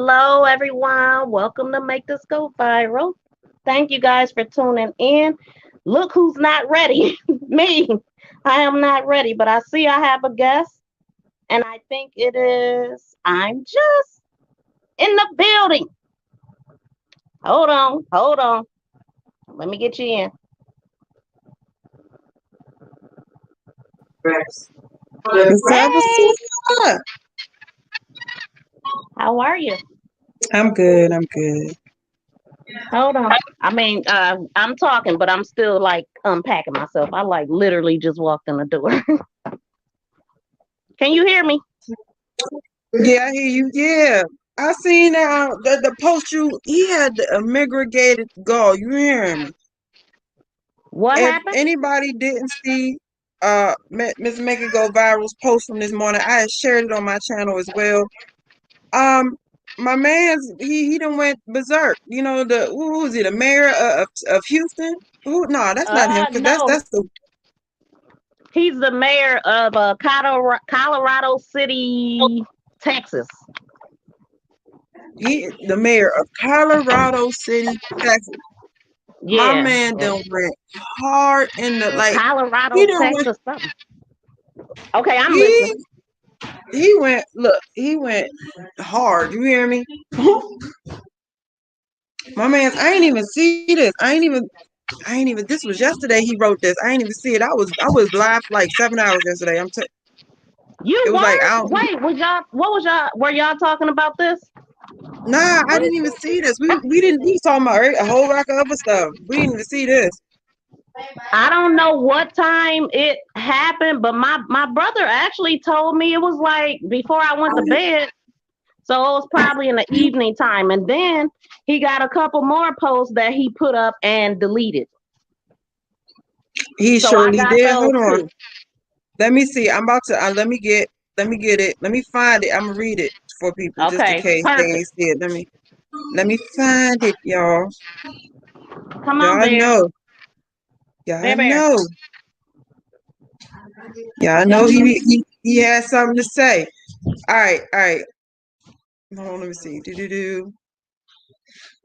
Hello, everyone. Welcome to Make This Go Viral. Thank you guys for tuning in. Look who's not ready. Me. I am not ready, but I see I have a guest, and I think it is I'm just in the building. Hold on. Let me get you in. What's up? What's Hey, up? how are you? I'm good. I'm good. Hold on. I'm talking, but I'm still like unpacking myself. I like literally just walked in the door. Can you hear me? Yeah, I hear you. Yeah, I seen the post you. He had the immigrated gall. You hear me? What If happened? anybody didn't see Miss Make It Go Viral's post from this morning, I had shared it on my channel as well. Um, my man's he done went berserk. You know who was he? The mayor of Houston? Who? No, that's not him. Cause that's No. that's the He's the mayor of Colorado City, Texas. the mayor of Colorado City, Texas. My Yeah, man done went hard in the like Colorado, he done went Texas, something. Okay, I'm listening. he he went look, he went hard. You hear me? My man, I ain't even see this. I ain't even this was yesterday he wrote this. I ain't even see it. I was live for like 7 hours yesterday. You It was like were? I don't Wait, was y'all? What was y'all? Were y'all talking about this? nah, I didn't even see this. We was talking about a whole rack of other stuff. We didn't even see this. I don't know what time it happened, but my brother actually told me it was like before I went to bed. So it was probably in the evening time, and then he got a couple more posts that he put up and deleted. He So I surely got did. those Hold on. too. Let me see. I'm about to let me get it. Let me find it. I'm gonna read it for people just in Okay, case they perfect. ain't see it. Let me find it, y'all. Come on, Y'all Bear. know. Y'all Bear. know. Y'all know he has something to say. All right, all right. Hold on, let me see. Do.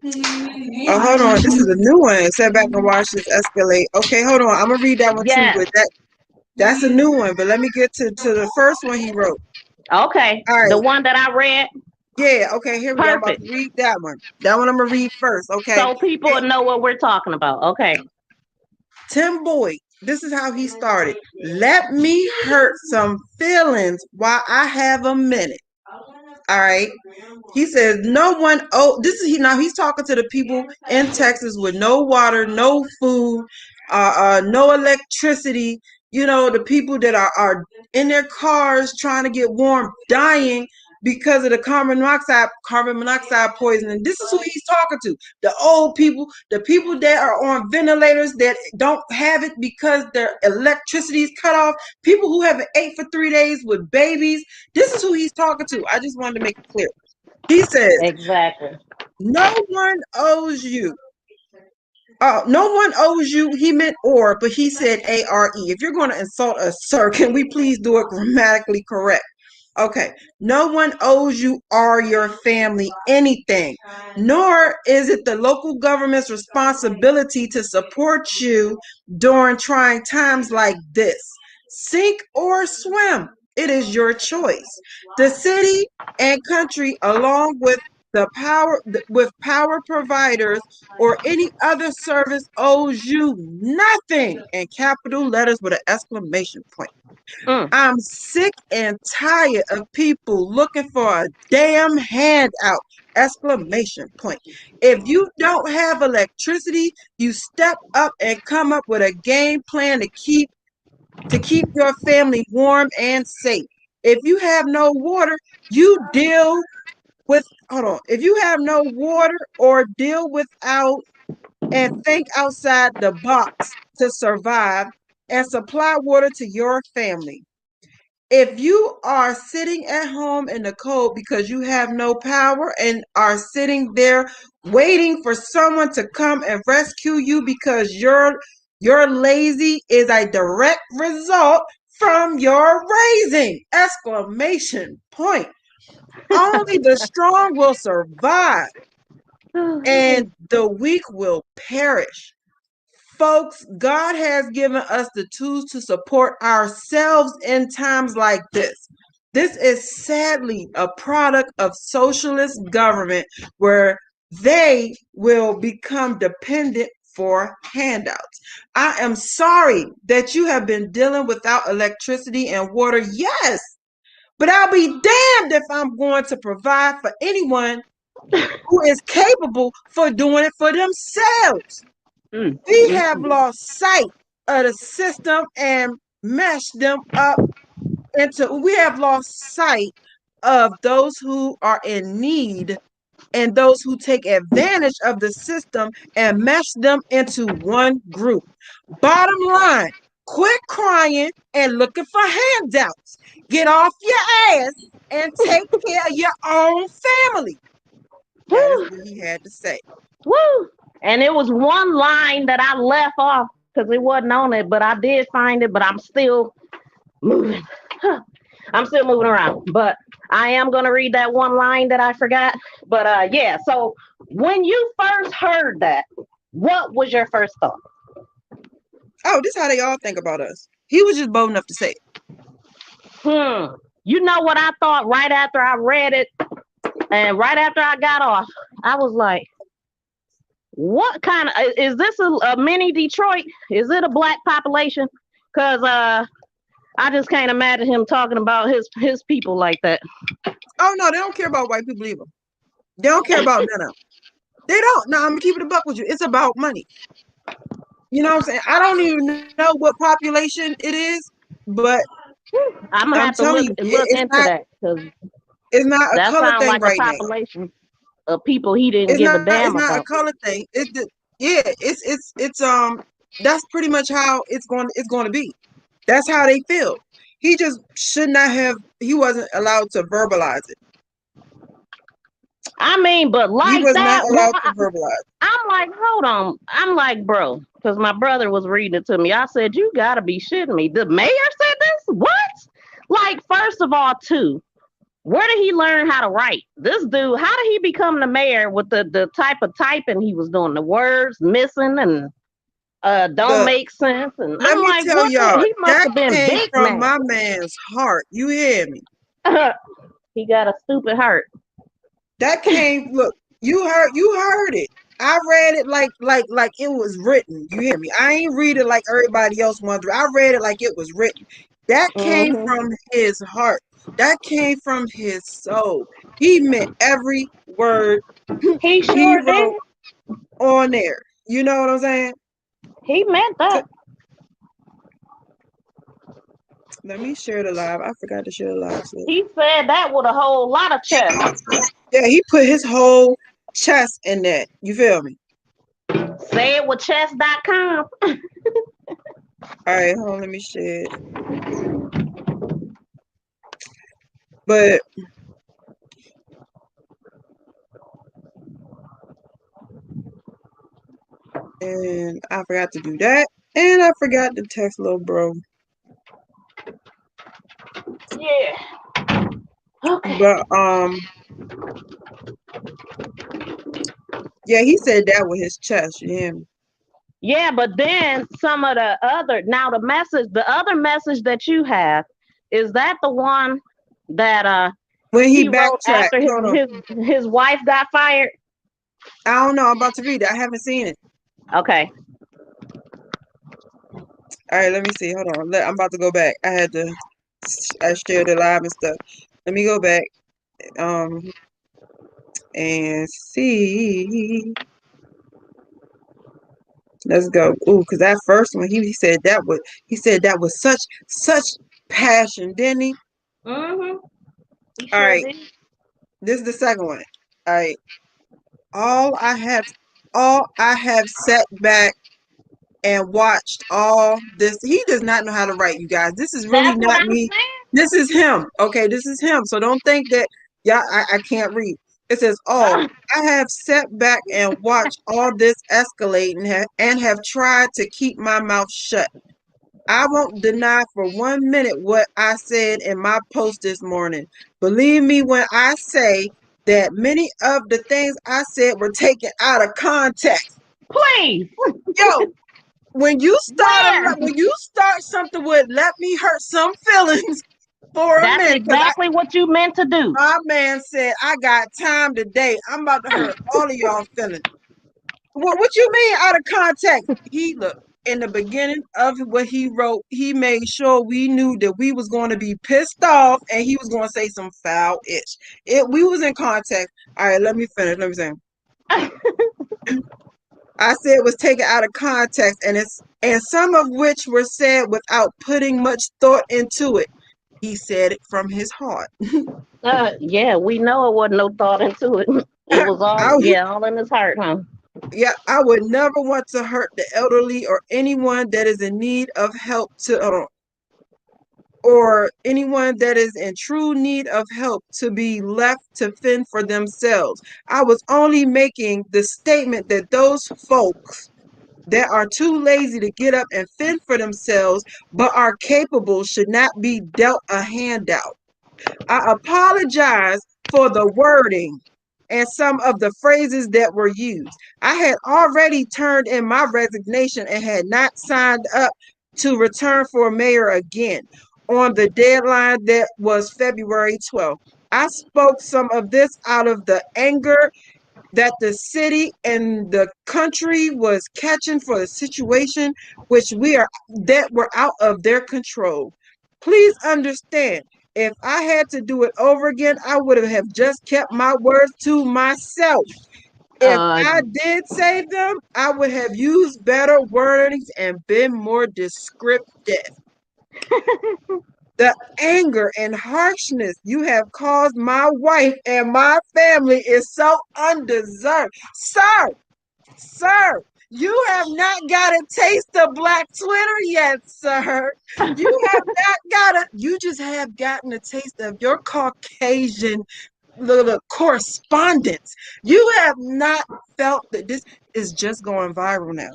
Oh, hold on. This is a new one. Sit back and watch this escalate. Okay, hold on. I'm gonna read that one too, Yes. but that's a new one. But let me get to the first one he wrote. Okay. All The right. one that I read. Yeah, okay, here we go. I'm about Perfect. to read that one. That one I'm gonna read first, okay? So people know what we're talking about. Okay. Tim Boyd, this is how he started. Let me hurt some feelings while I have a minute. All right. He says, no one, oh, this is he now he's talking to the people in Texas with no water, no food, no electricity, the people that are in their cars trying to get warm, dying because of the carbon monoxide poisoning. This is who he's talking to. The old people, the people that are on ventilators that don't have it because their electricity is cut off, people who haven't ate for 3 days with babies. This is who he's talking to. I just wanted to make it clear. He says, Exactly. no one owes you. No one owes you. He meant or, but he said A-R-E. If you're going to insult us, sir, can we please do it grammatically correct? Okay. No one owes you or your family anything, nor is it the local government's responsibility to support you during trying times like this. Sink or swim. It is your choice. The city and country, along with power providers or any other service, owes you nothing in capital letters with an exclamation point. Mm. I'm sick and tired of people looking for a damn handout. Exclamation point. If you don't have electricity, you step up and come up with a game plan to keep your family warm and safe. If you have no water, you deal with hold on. If you have no water or deal without and think outside the box to survive and supply water to your family. If you are sitting at home in the cold because you have no power and are sitting there waiting for someone to come and rescue you because you're lazy is a direct result from your raising. Exclamation point. Only the strong will survive, and the weak will perish. Folks, God has given us the tools to support ourselves in times like this. This is sadly a product of socialist government where they will become dependent for handouts. I am sorry that you have been dealing without electricity and water. Yes, but I'll be damned if I'm going to provide for anyone who is capable for doing it for themselves. We have lost sight of the system and meshed them up into, we have lost sight of those who are in need and those who take advantage of the system and mesh them into one group. Bottom line, quit crying and looking for handouts. Get off your ass and take care of your own family. That is what he had to say. Woo! And it was one line that I left off because it wasn't on it, but I did find it, but I'm still moving. I'm still moving around. But I am gonna read that one line that I forgot. But yeah, so when you first heard that, what was your first thought? Oh, this is how they all think about us. He was just bold enough to say it. You know what I thought right after I read it and right after I got off? I was like, what kind of is this a mini Detroit? Is it a black population? Because I just can't imagine him talking about his people like that. Oh no, they don't care about white people either. They don't care about none of them. They don't. No, I'm gonna keep it a buck with you. It's about money. You know what I'm saying? I don't even know what population it is, but I'm gonna I'm have to telling look you, look into that because it's not a that color sounds thing like a right now. population of people he didn't It's give a not. It's damn not a about. color thing. Yeah. It's. That's pretty much how it's going to be. That's how they feel. He just should not have. He wasn't allowed to verbalize it. I mean, but He like was not that, allowed to verbalize. I'm like, hold on. I'm like, bro, because my brother was reading it to me. I said, you gotta be shitting me. The mayor said this? What? Like, first of all, too, where did he learn how to write? This dude, how did he become the mayor with the type of typing he was doing? The words missing and don't The make sense. And Let I'm me like, tell what the? y'all, He must that have been came big from man. my man's heart. You hear me? He got a stupid heart. That came. Look, you heard it. I read it like it was written. You hear me? I ain't read it like everybody else wanted. I read it like it was written. That came Mm-hmm. from his heart. That came from his soul. He meant every word He he sure wrote did. on there. You know what I'm saying? He meant that. Let me share the live. I forgot to share the live. He said that with a whole lot of chest. Yeah, he put his whole chest in that. You feel me? Say it with chest.com. All right, hold on, let me share it. But and I forgot to do that. And I forgot to text little bro. Yeah. Okay. But yeah, he said that with his chest, you hear me? Yeah, but then some of the other now the other message that you have, is that the one that When he he wrote backtracked, after hold on. his wife got fired? I don't know, I'm about to read it. I haven't seen it. Okay. All right, let me see. Hold on. I'm about to go back. I shared the live and stuff. Let me go back and see. Let's go. Ooh, because that first one, he said that was such passion, didn't he? Mm-hmm. He All sure right, did. this is the second one. All right, all I have, all I have sat back and watched all this. He does not know how to write, you guys. This is really That's what not I'm me. This is him. Okay, this is him. So don't think that, yeah, I can't read. It says, oh, saying. I have sat back and watched all this escalate and have tried to keep my mouth shut. I won't deny for 1 minute what I said in my post this morning. Believe me when I say that many of the things I said were taken out of context. Please. Yo, Where? when you start something with "let me hurt some feelings" for a That's minute, because exactly what you meant to do. my man said I got time today. I'm about to hurt all of y'all feelings. What you mean out of context? He look in the beginning of what he wrote. He made sure we knew that we was going to be pissed off, and he was going to say some foul ish. We was in context. All right, let me finish. Let me say. I said it was taken out of context, and some of which were said without putting much thought into it. He said it from his heart. Yeah, we know it wasn't no thought into it. It was all, I, yeah, all in his heart, huh? yeah, I would never want to hurt the elderly or anyone that is in need of help or anyone that is in true need of help to be left to fend for themselves. I was only making the statement that those folks that are too lazy to get up and fend for themselves but are capable should not be dealt a handout. I apologize for the wording and some of the phrases that were used. I had already turned in my resignation and had not signed up to return for mayor again on the deadline that was February 12th. I spoke some of this out of the anger that the city and the country was catching for the situation which we are that were out of their control. Please understand, if I had to do it over again, I would have just kept my words to myself. If Uh, I did say them, I would have used better wordings and been more descriptive. The anger and harshness you have caused my wife and my family is so undeserved. Sir, you have not got a taste of Black Twitter yet, sir. You have not got a, you just have gotten a taste of your Caucasian little correspondence. You have not felt that this is just going viral now.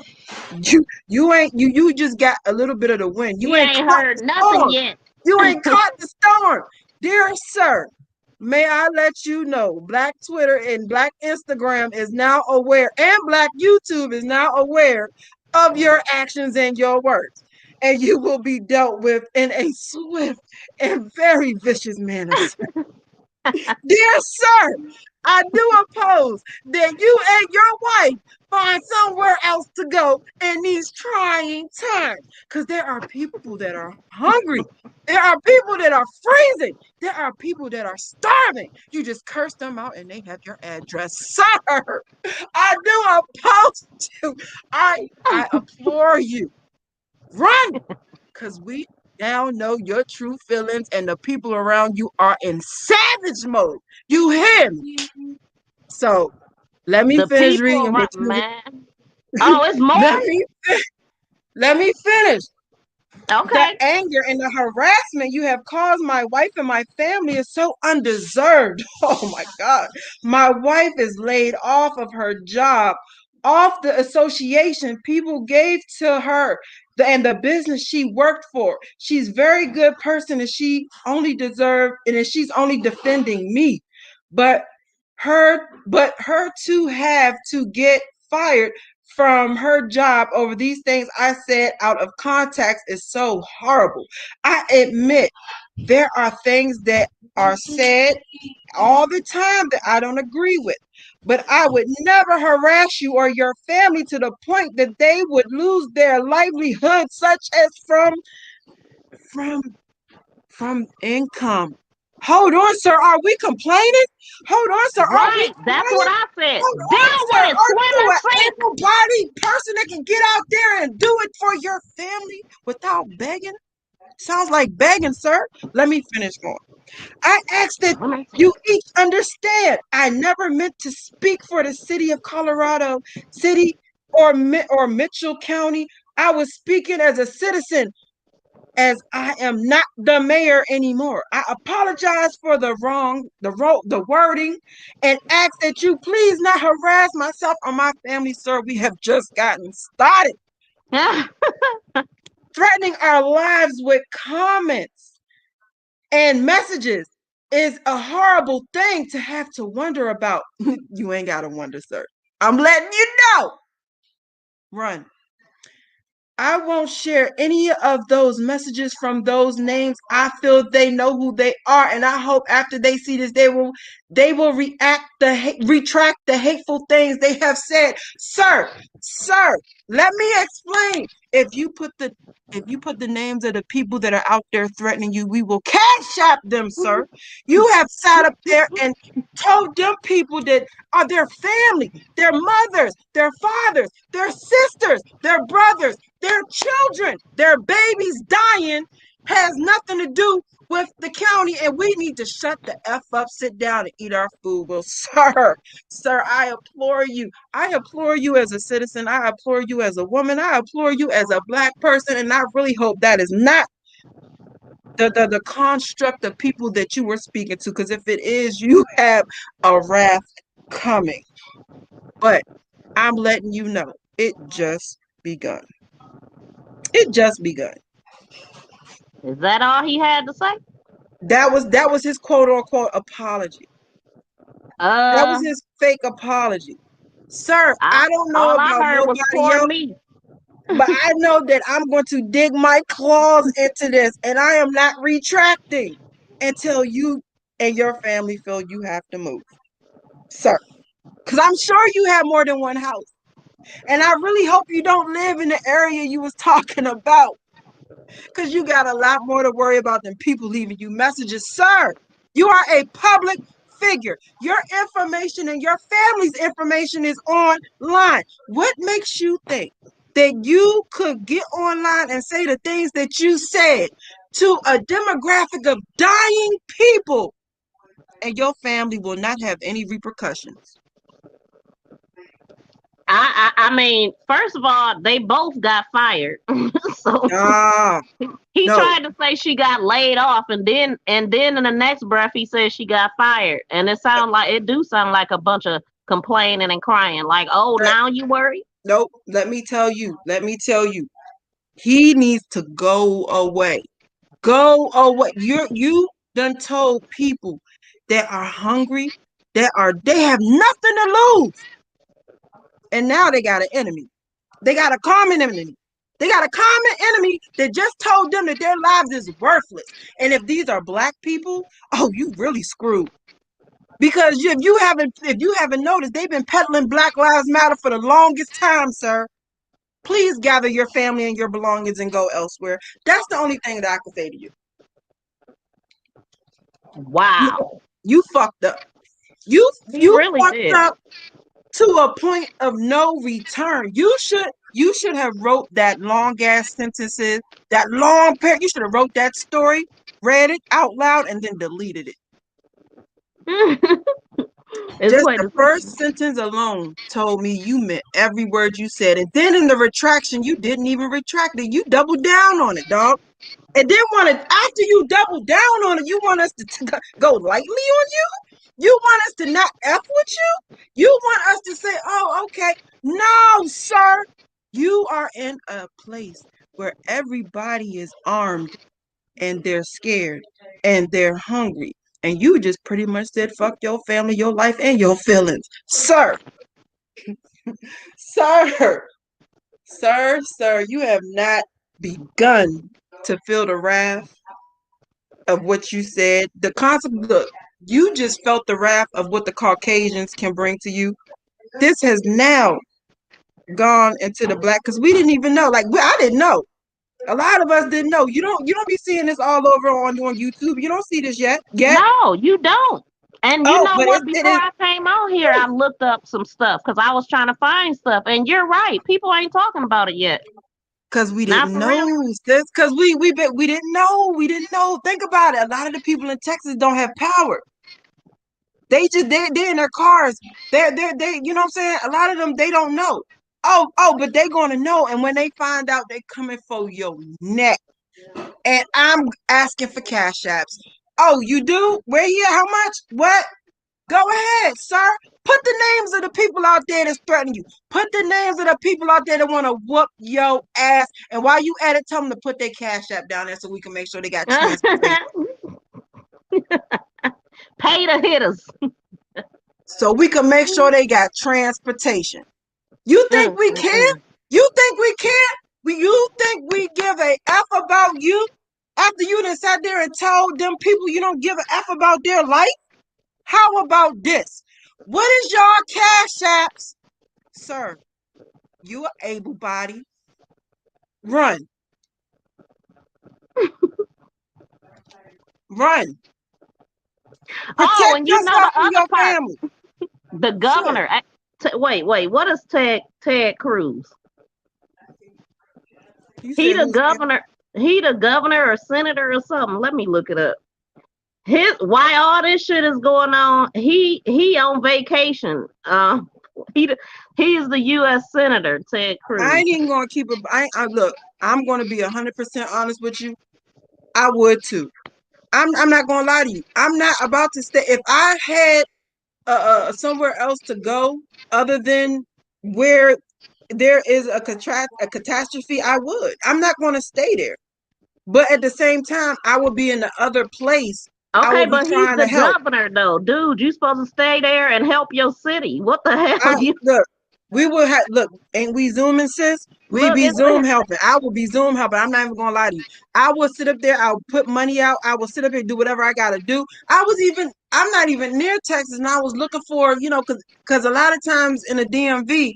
You just got a little bit of the wind. You he ain't ain't caught heard the nothing storm. yet. You ain't caught the storm. Dear sir, may I let you know Black Twitter and Black Instagram is now aware, and Black YouTube is now aware of your actions and your words. And you will be dealt with in a swift and very vicious manner. Dear sir, I do oppose that you and your wife find somewhere else to go in these trying times. Because there are people that are hungry. There are people that are freezing. There are people that are starving. You just curse them out and they have your address. Sir, I do oppose you. I implore you. Run, because we now know your true feelings and the people around you are in savage mode. You hear me? So let me The finish people reading what around, you man. Oh, it's more? let me let me finish. The Okay. anger and the harassment you have caused my wife and my family is so undeserved. Oh my God. My wife is laid off of her job, off the association people gave to her and the business she worked for. She's a very good person and she's only defending me. But her to have to get fired from her job over these things I said out of context is so horrible. I admit there are things that are said all the time that I don't agree with. But I would never harass you or your family to the point that they would lose their livelihood, such as from from income. Hold on, sir. Are we complaining? Hold on, sir. Are we Right. That's what complaining? I said. Hold Deal on, sir. with it. Are Swim you and an sink. able-bodied person that can get out there and do it for your family without begging? Sounds like begging, sir. Let me finish going. I ask that Swim and you sink. each understand. I never meant to speak for the city of Colorado City or Mitchell County. I was speaking as a citizen as I am not the mayor anymore. I apologize for the wording, and ask that you please not harass myself or my family, sir. We have just gotten started. threatening our lives with comments and messages is a horrible thing to have to wonder about. You ain't got to wonder, sir. I'm letting you know. Run. I won't share any of those messages from those names. I feel they know who they are, and I hope after they see this, they will retract the hateful things they have said. Sir, let me explain. If you put the names of the people that are out there threatening you, we will cash app them, sir. You have sat up there and told them people that are their family, their mothers, their fathers, their sisters, their brothers, their children, their babies dying has nothing to do with the county, and we need to shut the F up, sit down, and eat our food. Well, sir, I implore you. I implore you as a citizen. I implore you as a woman. I implore you as a black person, and I really hope that is not the construct of people that you were speaking to, because if it is, you have a wrath coming. But I'm letting you know, it just begun. It just begun. Is that all he had to say? That was his quote unquote apology. That was Uh, his fake apology. Sir, I I don't know all I about heard was nobody poor else, me. but I know that I'm going to dig my claws into this, and I am not retracting until you and your family feel you have to move. Sir, because I'm sure you have more than one house. And I really hope you don't live in the area you was talking about, because you got a lot more to worry about than people leaving you messages. Sir, you are a public figure. Your information and your family's information is online. What makes you think that you could get online and say the things that you said to a demographic of dying people and your family will not have any repercussions? I mean, first of all, they both got fired. So Ah, he no. tried to say she got laid off, and then in the next breath he said she got fired. And it sound like a bunch of complaining and crying. Like, oh, Let, now you worry? nope. Let me tell you. Let me tell you. He needs to go away. Go away. You done told people that are hungry, they have nothing to lose. And now they got an enemy. They got a common enemy. They got a common enemy that just told them that their lives is worthless. And if these are black people, oh, you really screwed. Because if you haven't noticed, they've been peddling Black Lives Matter for the longest time, sir. Please gather your family and your belongings and go elsewhere. That's the only thing that I can say to you. You, Wow. you fucked up. You He you really fucked did. up to a point of no return. You should have wrote that long ass sentences, that long paragraph. You should have wrote that story, read it out loud, and then deleted it. It's Just quite the a first sentence alone told me you meant every word you said. And then in the retraction, you didn't even retract it. You doubled down on it, dog. And then after you double down on it, you want us to go lightly on you? You want us to not F with you? You want us to say, oh, okay. No, sir. You are in a place where everybody is armed and they're scared and they're hungry. And you just pretty much said, fuck your family, your life, and your feelings. Sir, sir, you have not begun to feel the wrath of what you said. The concept, look, you just felt the wrath of what the Caucasians can bring to you. This has now gone into the black, because we didn't even know. Like, I didn't know. A lot of us didn't know. You don't be seeing this all over on YouTube. You don't see this yet. No, you don't. And you Oh, know but what? it Before is I came on here, I looked up some stuff because I was trying to find stuff. And you're right. People ain't talking about it yet. because we Not didn't for know, real. sis. Because we didn't know. We didn't know. Think about it. A lot of the people in Texas don't have power. They're in their cars. They you know what I'm saying? A lot of them, they don't know. Oh, but they're gonna know. And when they find out, they coming for your neck. And I'm asking for cash apps. Oh, you do? Where you at? How much? What? Go ahead, sir. Put the names of the people out there that's threatening you. Put the names of the people out there that want to whoop your ass. And while you at it, tell them to put their cash app down there so we can make sure they got transportation. Pay the hitters. So we can make sure they got transportation. You think Mm, we mm, care? mm. You think we care? You think we give a F about you? After you done sat there and told them people you don't give a F about their life? How about this? What is your cash apps? Sir, you are able bodied. Run. Run. Oh, Protect and you know yourself the and other your part, family. the Sure. governor. Wait. What is Ted Cruz? You He said the who's governor. He the governor or senator or something. Let me look it up. His why all this shit is going on. He on vacation. He he is the U.S. senator Ted I Cruz. ain't even gonna keep it. I look, I'm gonna be 100% honest with you. I would too. I'm not gonna lie to you. I'm not about to stay. If I had somewhere else to go other than where there is a catastrophe, I would. I'm not gonna stay there. But at the same time, I would be in the other place. I Okay, would be but he's trying the to help. governor though, dude. You supposed to stay there and help your city. What the hell? I You look. We will have look. Ain't we zooming, sis? We look. be It's Zoom helping. I will be Zoom helping. I'm not even gonna lie to you. I will sit up there. I'll put money out. I will sit up here and do whatever I gotta do. I was even. I'm not even near Texas, and I was looking for because a lot of times in the DMV,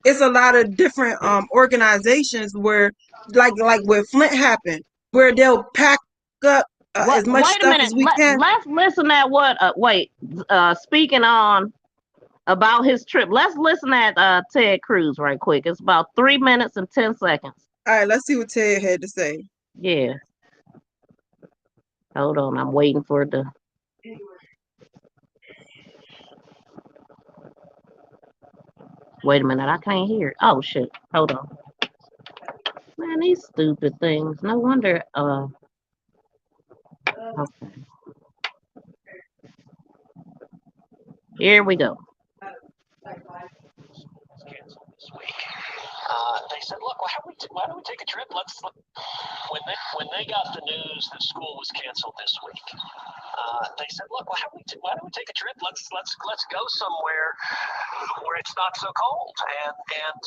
it's a lot of different organizations where like where Flint happened, where they'll pack up what? as much Wait a stuff minute. as we can. Let's listen at what. Wait. Speaking on about his trip. Let's listen at Ted Cruz right quick. It's about 3 minutes and 10 seconds. All right, let's see what Ted had to say. Yeah. Hold on. I'm waiting for the. Wait a minute. I can't hear it. Oh shit. Hold on. Man, these stupid things. No wonder. Okay. Here we go. Canceled this week. They said, "Look, why don't we take a trip? When they got the news that school was canceled this week, they said, "Look, why don't we take a trip? Let's go somewhere where it's not so cold." And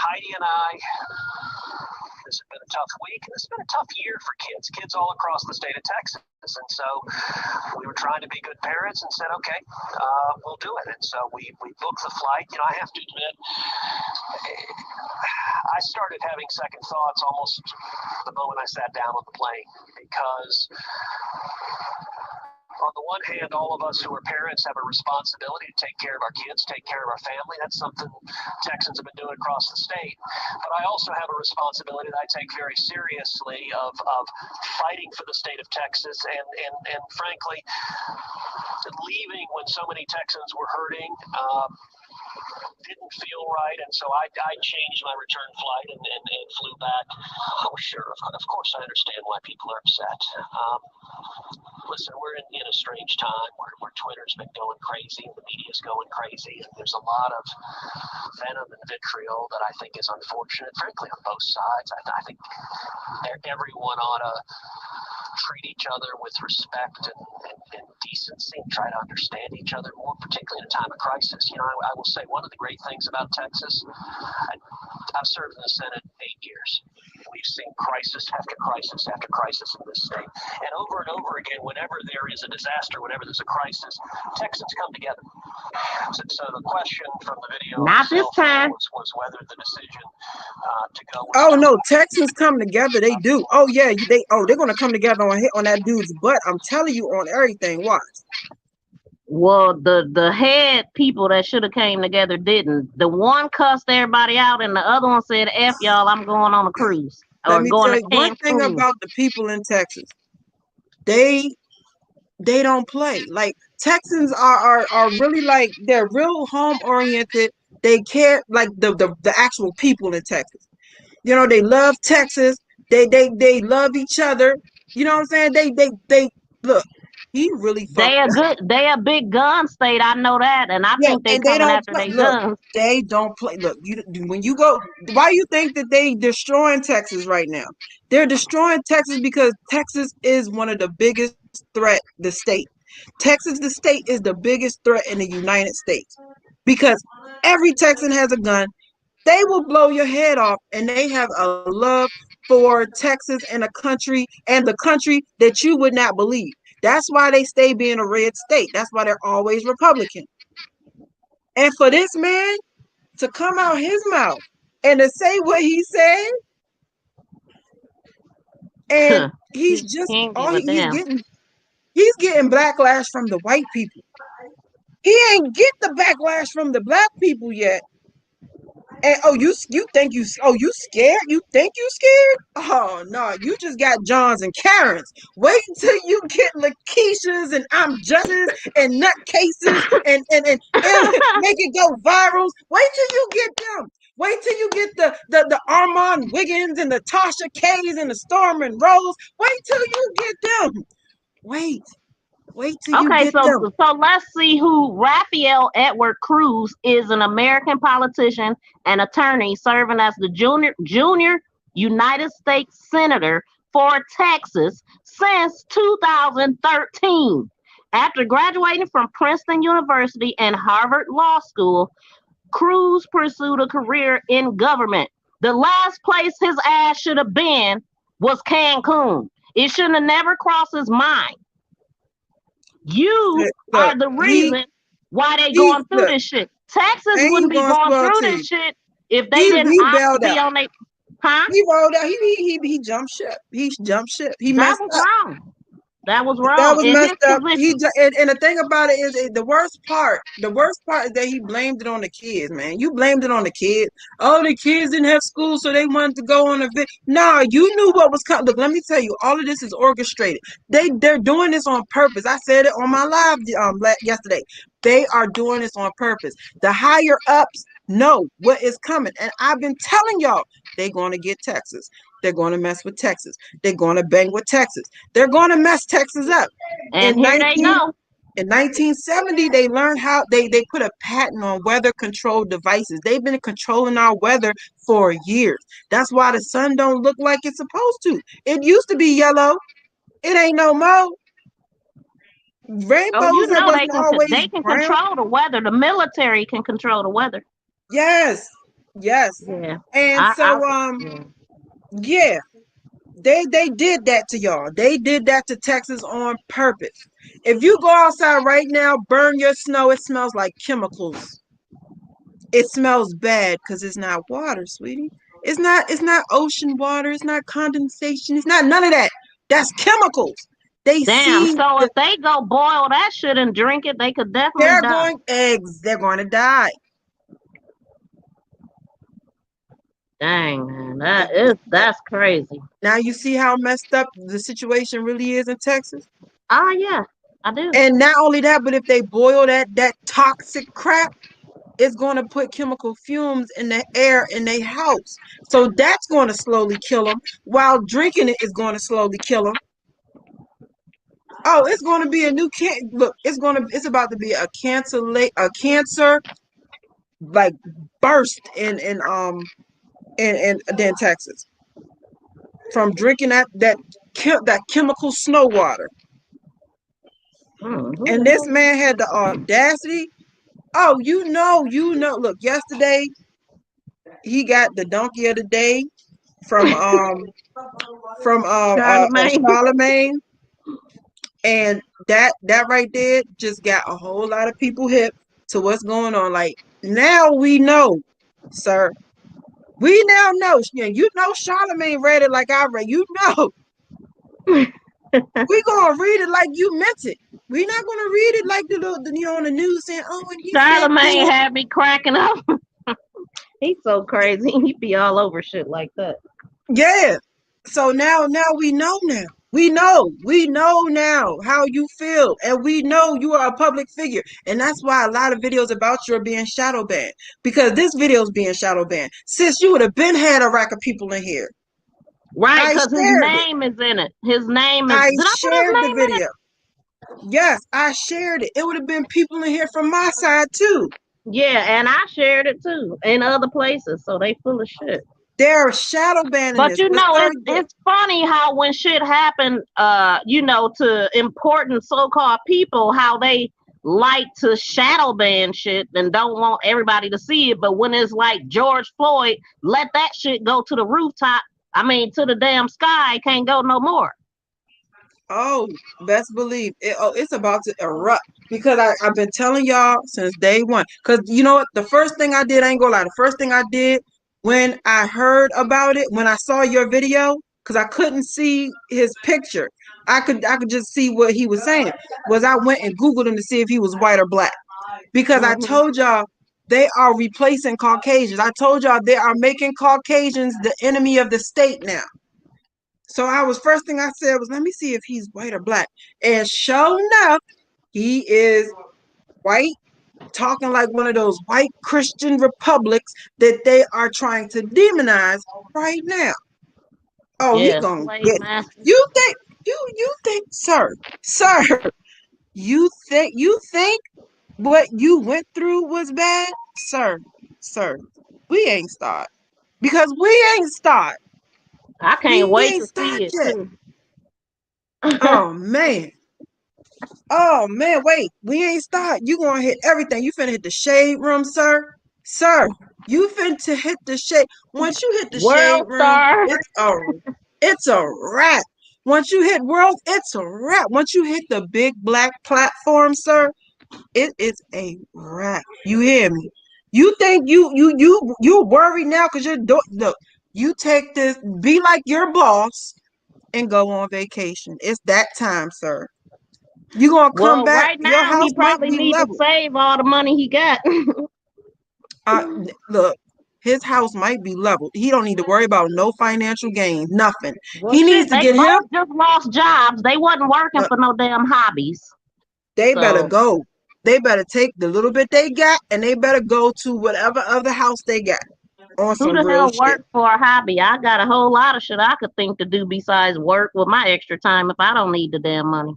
Heidi and I, this has been a tough week, and this has been a tough year for kids all across the state of Texas. And so we were trying to be good parents and said, okay, we'll do it. And so we booked the flight. I have to admit, I started having second thoughts almost the moment I sat down on the plane because on the one hand, all of us who are parents have a responsibility to take care of our kids, take care of our family. That's something Texans have been doing across the state. But I also have a responsibility that I take very seriously of fighting for the state of Texas and frankly, leaving when so many Texans were hurting. Didn't feel right, and so I changed my return flight and flew back. Oh, sure, of course I understand why people are upset. Listen, we're in a strange time where Twitter's been going crazy and the media's going crazy, and there's a lot of venom and vitriol that I think is unfortunate, frankly, on both sides. I think everyone ought to treat each other with respect and decency and try to understand each other more, particularly in a time of crisis. I will say one of the great things about Texas, I've served in the Senate 8 years. We've seen crisis after crisis after crisis in this state. And over again, whenever there is a disaster, whenever there's a crisis, Texans come together. So the question from the video Not this time. was whether the decision to go was Oh no, Texans come together. They do. Oh yeah, they're gonna come together on that dude's butt. I'm telling you on everything. Watch. Well, the head people that should have came together didn't. The one cussed everybody out, and the other one said, "F y'all, I'm going on a cruise Let or me going tell to you one thing Cancun." about the people in Texas. They they don't play. Like Texans are really like they're real home oriented. They care like the actual people in Texas. They love Texas. They love each other. You know what I'm saying? They look. He really They fucked a up. good. They a big gun state. I know that, and I Yeah, think they and they coming don't after play. their Look, guns. they don't play. Look, you when you go, why you think that they destroying Texas right now? They're destroying Texas because Texas is one of the biggest threat. The state, Texas, the state is the biggest threat in the United States because every Texan has a gun. They will blow your head off, and they have a love for Texas and the country that you would not believe. That's why they stay being a red state. That's why they're always Republican. And for this man to come out his mouth and to say what he said, and he's he just ain't all give a damn. he's getting backlash from the white people. He ain't get the backlash from the black people yet. And oh, you think you scared? You think you scared? Oh no, you just got Johns and Karens. Wait until you get Lakeishas and I'm Justices and nutcases and make it go viral. Wait till you get them. Wait till you get the Armand Wiggins and the Tasha K's and the Storm and Rose. Wait till you get them. Wait, wait till you Okay, get so them. so let's see who Raphael Edward Cruz is, an American politician and attorney serving as the junior United States Senator for Texas since 2013. After graduating from Princeton University and Harvard Law School, Cruz pursued a career in government. The last place his ass should have been was Cancun. It shouldn't have never crossed his mind. You Look, are the reason why they he going through look. this shit. Texas I ain't wouldn't even be gonna going spoil through to this you. shit if they didn't He opt to bailed be out. on their. Huh? He rolled out. He jumped ship. He jumped ship. He That messed was up. wrong. That was That wrong. was In his messed up. position. And the thing about it is the worst part. The worst part is that he blamed it on the kids, man. You blamed it on the kids. Oh, the kids didn't have school, so they wanted to go on a vid. Nah, you knew what was coming. Look, let me tell you, all of this is orchestrated. They're doing this on purpose. I said it on my live yesterday. They are doing this on purpose. The higher ups know what is coming, and I've been telling y'all they're going to get Texas. They're going to mess with Texas. They're going to bang with Texas. They're going to mess Texas up. And In here they 19 go. in 1970, they learned how they put a patent on weather control devices. They've been controlling our weather for years. That's why the sun don't look like it's supposed to. It used to be yellow. It ain't no more. Oh, you Rainbows that know wasn't always they can brown. control the weather. The military can control the weather. Yes, yes. Yeah. And I so yeah. yeah, they did that to y'all. They did that to Texas on purpose. If you go outside right now, burn your snow, it smells like chemicals. It smells bad because it's not water, sweetie. It's not ocean water, it's not condensation, it's not none of that. That's chemicals. They Damn. see So the if they go boil that shit and drink it, they could definitely they're die. going eggs, they're going to die. Dang, man, that's crazy. Now you see how messed up the situation really is in Texas? Ah, yeah, I do. And not only that, but if they boil that toxic crap, it's going to put chemical fumes in the air in their house. So that's going to slowly kill them, while drinking it is going to slowly kill them. Oh, it's going to be a new look. It's about to be a cancer like burst in then Texas from drinking that chemical snow water. Who And the this hell? man had the audacity. Oh, you know. Look, yesterday he got the donkey of the day from Charlemagne. Charlemagne, and that right there just got a whole lot of people hip to what's going on. Like now we know, sir. We now know. Yeah, you know Charlemagne read it like I read. You know, we gonna read it like you meant it. We're not gonna read it like on the news saying, "Oh, and he said Charlemagne this." had me cracking up. He's so crazy. He be all over shit like that. Yeah. So now we know now. We know now how you feel, and we know you are a public figure, and that's why a lot of videos about you are being shadow banned because this video is being shadow banned. Sis, you would have been had a rack of people in here. Right, I because his shared it. name is in it. His name is. I Did I put his shared the name in it? video. Yes, I shared it. It would have been people in here from my side too. Yeah, and I shared it too in other places, so they full of shit. They're shadow banning But this. But sir, it's funny how when shit happen, to important so called people, how they like to shadow ban shit and don't want everybody to see it. But when it's like George Floyd, let that shit go to the rooftop. I mean, to the damn sky, can't go no more. oh, best believe it. Oh, it's about to erupt because I've been telling y'all since day one. Because you know what? The first thing I did, I ain't gonna lie. The first thing I did when I heard about it, when I saw your video, because I couldn't see his picture, I could just see what he was saying. Was I went and Googled him to see if he was white or black because I Hmm. told y'all they are replacing Caucasians. I told y'all they are making Caucasians the enemy of the state now. So I was first thing I said was, let me see if he's white or black. And sure enough, he is white, talking like one of those white Christian republics that they are trying to demonize right now. Oh, he Yeah, gonna slave get it. masters. You think, sir, you think what you went through was bad, sir. We ain't started because we ain't started. I can't We wait ain't to see started it yet. too. Oh man. Oh man, wait, we ain't started. You gonna hit everything. You finna hit the shade room, sir. Sir, you finna hit the shade. Once you hit the shade World room, star. it's a wrap. Once you hit world, it's a wrap. Once you hit the big black platform, sir, it is a wrap. You hear me? You think you worried now because you're look, you take this, be like your boss and go on vacation. It's that time, sir. You gonna come Well, back, right your now house he might probably be need to level. save all the money he got. uh Look, his house might be leveled. He don't need to worry about no financial gain, nothing. Well, He needs shit, to they get him. both just lost jobs. They wasn't working uh, for no damn hobbies. they better So go. They better take the little bit they got and they better go to whatever other house they got on who some the real hell shit. worked for a hobby? I got a whole lot of shit I could think to do besides work with my extra time if I don't need the damn money.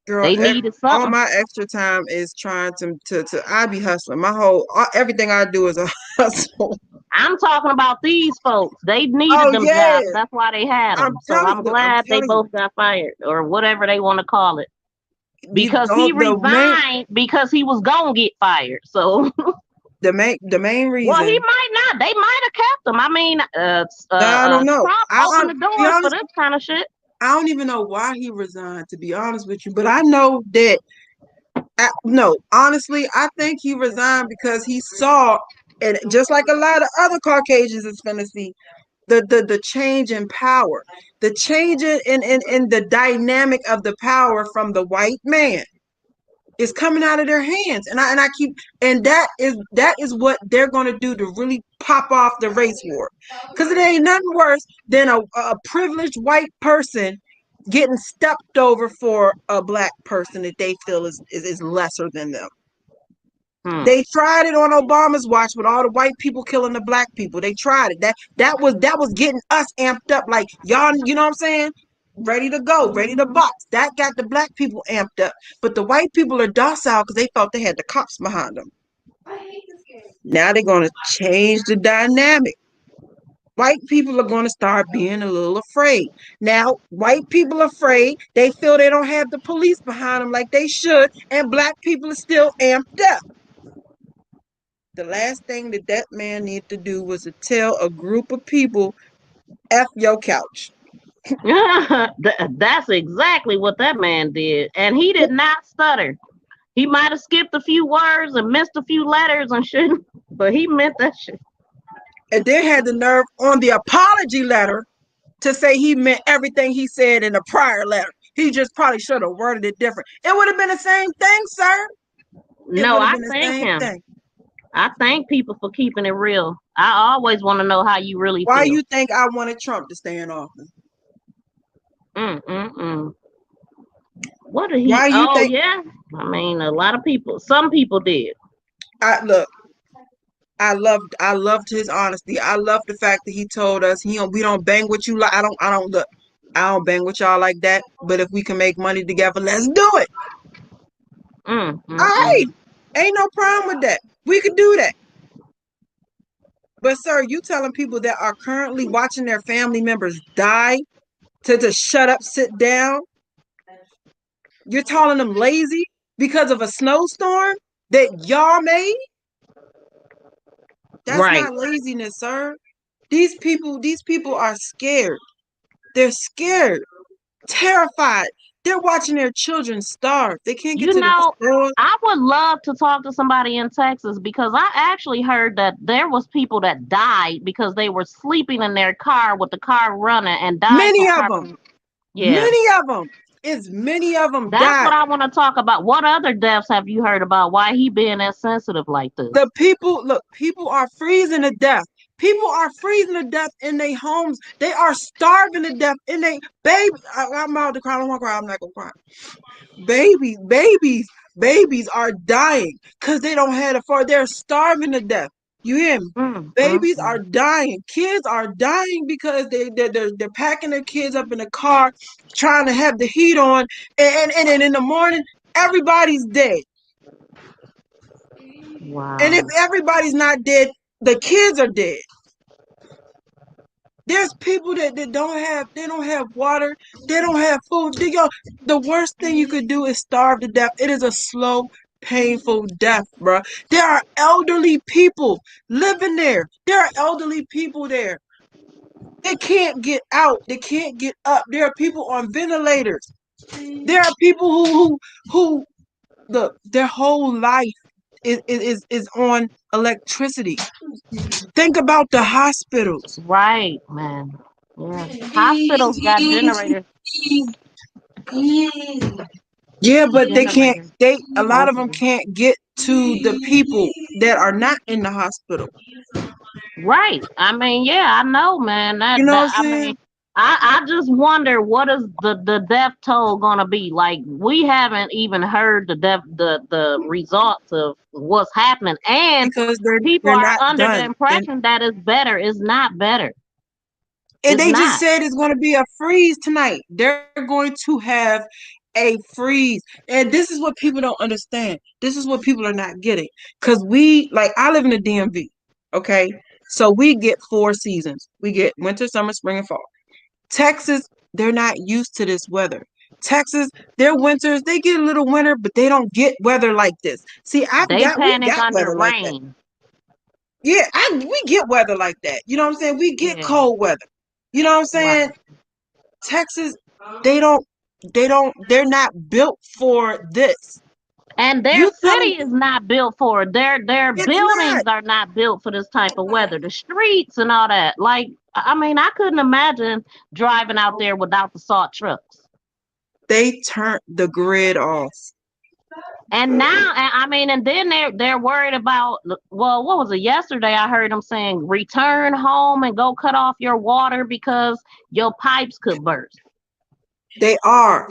Girl, They needed all something. my extra time is trying to I be hustling. My whole everything I do is a hustle. I'm talking about these folks. They needed Oh them yeah, jobs. That's why they had I'm them. So telling I'm look, I'm glad they telling you. both got fired or whatever they want to call it. You Because he don't the main resigned because he was gonna get fired. So the main well, he reason. might not. They might have kept him. I mean, I don't know. Trump opened the To be doors for honest, this kind of shit. I don't even know why he resigned. To be honest with you, but I know that. No, honestly, I think he resigned because he saw, and just like a lot of other Caucasians is going to see, the change in power, the change in the dynamic of the power from the white man is coming out of their hands, and I keep, and that is what they're going to do to really pop off the race war, because it ain't nothing worse than a privileged white person getting stepped over for a black person that they feel is lesser than them. Hmm. They tried it on Obama's watch with all the white people killing the black people. They tried it. That was getting us amped up, like y'all, you know what I'm saying? Ready to go, ready to box. That got the black people amped up. But the white people are docile because they felt they had the cops behind them. Now they're gonna change the dynamic. White people are going to start being a little afraid. Now, white people are afraid. They feel they don't have the police behind them like they should, and black people are still amped up. The last thing that man needed to do was to tell a group of people, F your couch. That's exactly what that man did, and he did not stutter. He might have skipped a few words and missed a few letters and shit, but he meant that shit. And then had the nerve on the apology letter to say he meant everything he said in the prior letter. He just probably should have worded it different. It would have been the same thing, sir. It No, would have I been the thank same him. thing. I thank people for keeping it real. I always want to know how you really Why feel. you think I wanted Trump to stay in office? Mm. What did he? Why you Oh think yeah. I mean, a lot of people. Some people did. I look? I loved his honesty. I loved the fact that he told us we don't bang with you like I don't look. I don't bang with y'all like that. But if we can make money together, let's do it. Mm, All mm, right, mm. ain't no problem with that. We could do that. But sir, you telling people that are currently watching their family members die to shut up, sit down. You're calling them lazy because of a snowstorm that y'all made? That's Right. not laziness, sir. These people are scared. They're scared, terrified. They're watching their children starve. They can't get You to the know, store. I would love to talk to somebody in Texas because I actually heard that there was people that died because they were sleeping in their car with the car running and died Many from of them, carbon. Yeah, many of them, many of them that's died. what I want to talk about. What other deaths have you heard about? Why he being that sensitive like this? The people, look, people are freezing to death. People are freezing to death in their homes. They are starving to death in their baby. I'm about to cry. I don't want to cry. I'm not gonna cry. Babies are dying because they don't have it for. They're starving to death. You hear me? Mm, mm, Babies are mm. dying. Kids are dying because they're packing their kids up in the car, trying to have the heat on, and then in the morning everybody's dead. And if Wow. everybody's not dead, the kids are dead. There's people that don't have water, they don't have food. The worst thing you could do is starve to death. It is a slow, painful death, bro. There are elderly people living there. There are elderly people there. They can't get out. They can't get up. There are people on ventilators. There are people who look, their whole life is on electricity. Think about the hospitals. Right, man. Yeah. Hospitals got generators. Yeah, but they can't. Generators. They a lot of them Open. can't get to the people that are not in the hospital. Right. I mean, yeah, I know, man. You know what I'm I mean, saying? I just wonder what is the death toll gonna be. Like we haven't even heard the results of what's happening, and Because they're people are not under the done. impression that it's better. It's not better. And It's they just not. said it's going to be a freeze tonight. They're going to have a freeze. And this is what people don't understand. This is what people are not getting. Because I live in the DMV. Okay. So we get 4 seasons. We get winter, summer, spring, and fall. Texas, they're not used to this weather. Texas, their winters, they get a little winter, but they don't get weather like this. See, They we panic got under weather like that. rain. Yeah, we get weather like that. You know what I'm saying? We get Yeah. cold weather. You know what I'm saying? Right. Texas, they don't, they're not built for this. And their You telling city is not built for it. Their it's not. buildings are not built for this type of weather. The streets and all that. Like, I mean, I couldn't imagine driving out there without the salt trucks. They turned the grid off. And now, I mean, and then they're worried about. Well, what was it yesterday? I heard them saying return home and go cut off your water because your pipes could burst. They are.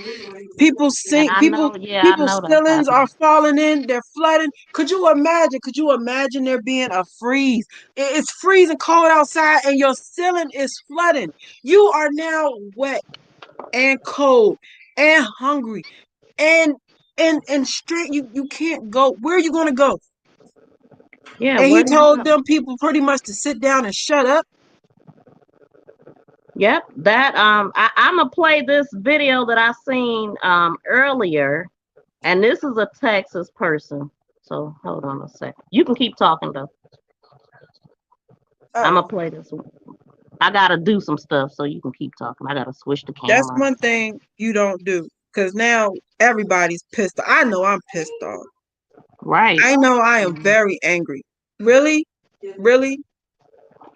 People And sink. I know, yeah, I People's know that's ceilings are happening. falling in. They're flooding. Could you imagine? Could you imagine there being a freeze? It's freezing cold outside, and your ceiling is flooding. You are now wet and cold and hungry and and straight. You can't go. Where are you going to go? Yeah, And where he do you told go? them people pretty much to sit down and shut up. Yep, that I'm gonna play this video that I seen earlier, and this is a Texas person. So hold on a second. You can keep talking though. I'm Oh, gonna play this one. I gotta do some stuff, so you can keep talking. I gotta switch the that's camera. one thing you don't do because now everybody's pissed. I know I'm pissed off. Right. I know I am Mhm. very angry. Really, really.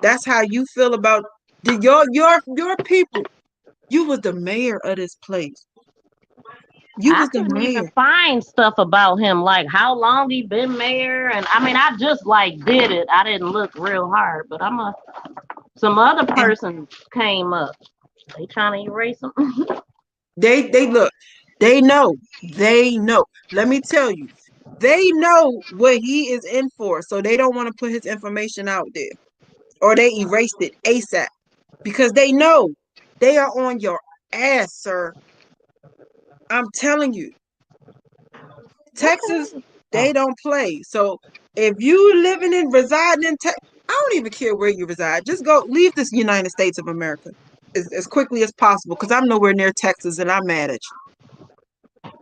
That's how you feel about your people. You was the mayor of this place. You I was the couldn't even mayor. find stuff about him, like how long he been mayor, and I mean, I just like did it. I didn't look real hard, but some other And person came up. They trying to erase him. they look. They know. They know. Let me tell you. They know what he is in for, so they don't want to put his information out there, or they erased it ASAP because they know they are on your ass, sir. I'm telling you. Texas, they don't play. So if you living and residing in Texas, I don't even care where you reside. Just leave this United States of America as quickly as possible, because I'm nowhere near Texas and I'm mad at you.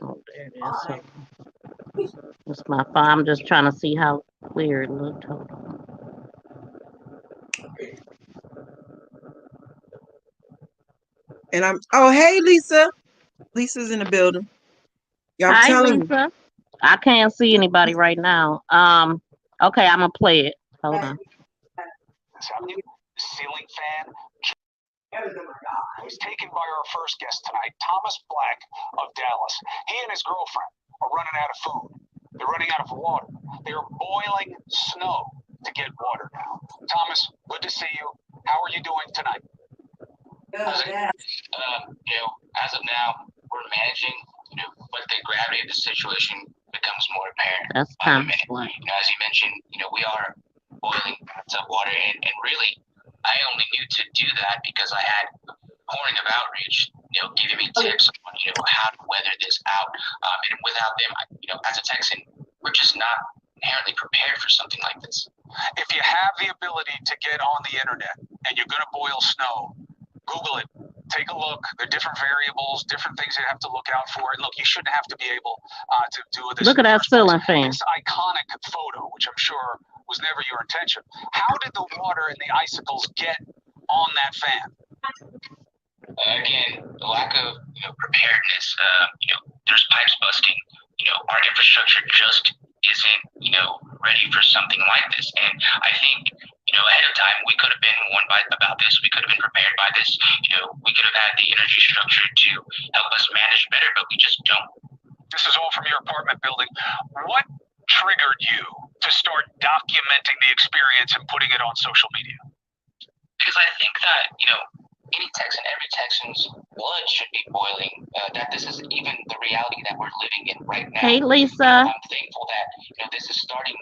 Oh, there it is. So it's my phone. I'm just trying to see how clear it looked. Hold on. And hey, Lisa. Lisa's in the building. Yeah, I'm Hi, telling you. Lisa. I can't see anybody right now. Okay, I'm gonna play it. Hold on. Ceiling fan was taken by our first guest tonight, Thomas Black of Dallas. He and his girlfriend are running out of food. They're running out of water. They're boiling snow to get water now. Thomas, good to see you. How are you doing tonight? As of now, we're managing, but the gravity of the situation becomes more apparent. That's Thomas Black. As you mentioned, we are boiling pots of water, and really, I only knew to do that because I had pouring of outreach, giving me tips on, how to weather this out. And without them, as a Texan, we're just not inherently prepared for something like this. If you have the ability to get on the internet and you're going to boil snow, Google it. Take a look. There are different variables, different things you have to look out for. And look, you shouldn't have to be able to do this. Look at that ceiling fan. This iconic photo, which I'm sure was never your intention. How did the water and the icicles get on that fan? Again, the lack of preparedness. There's pipes busting. Our infrastructure just isn't ready for something like this. And I think ahead of time we could have been warned about this. We could have been prepared by this. We could have had the energy structure to help us manage better, but we just don't. This is all from your apartment building. What triggered you to start documenting the experience and putting it on social media? Because I think that any Texan, every Texan's blood should be boiling. That this is even the reality that we're living in right now. Hey, Lisa. I'm thankful that this is starting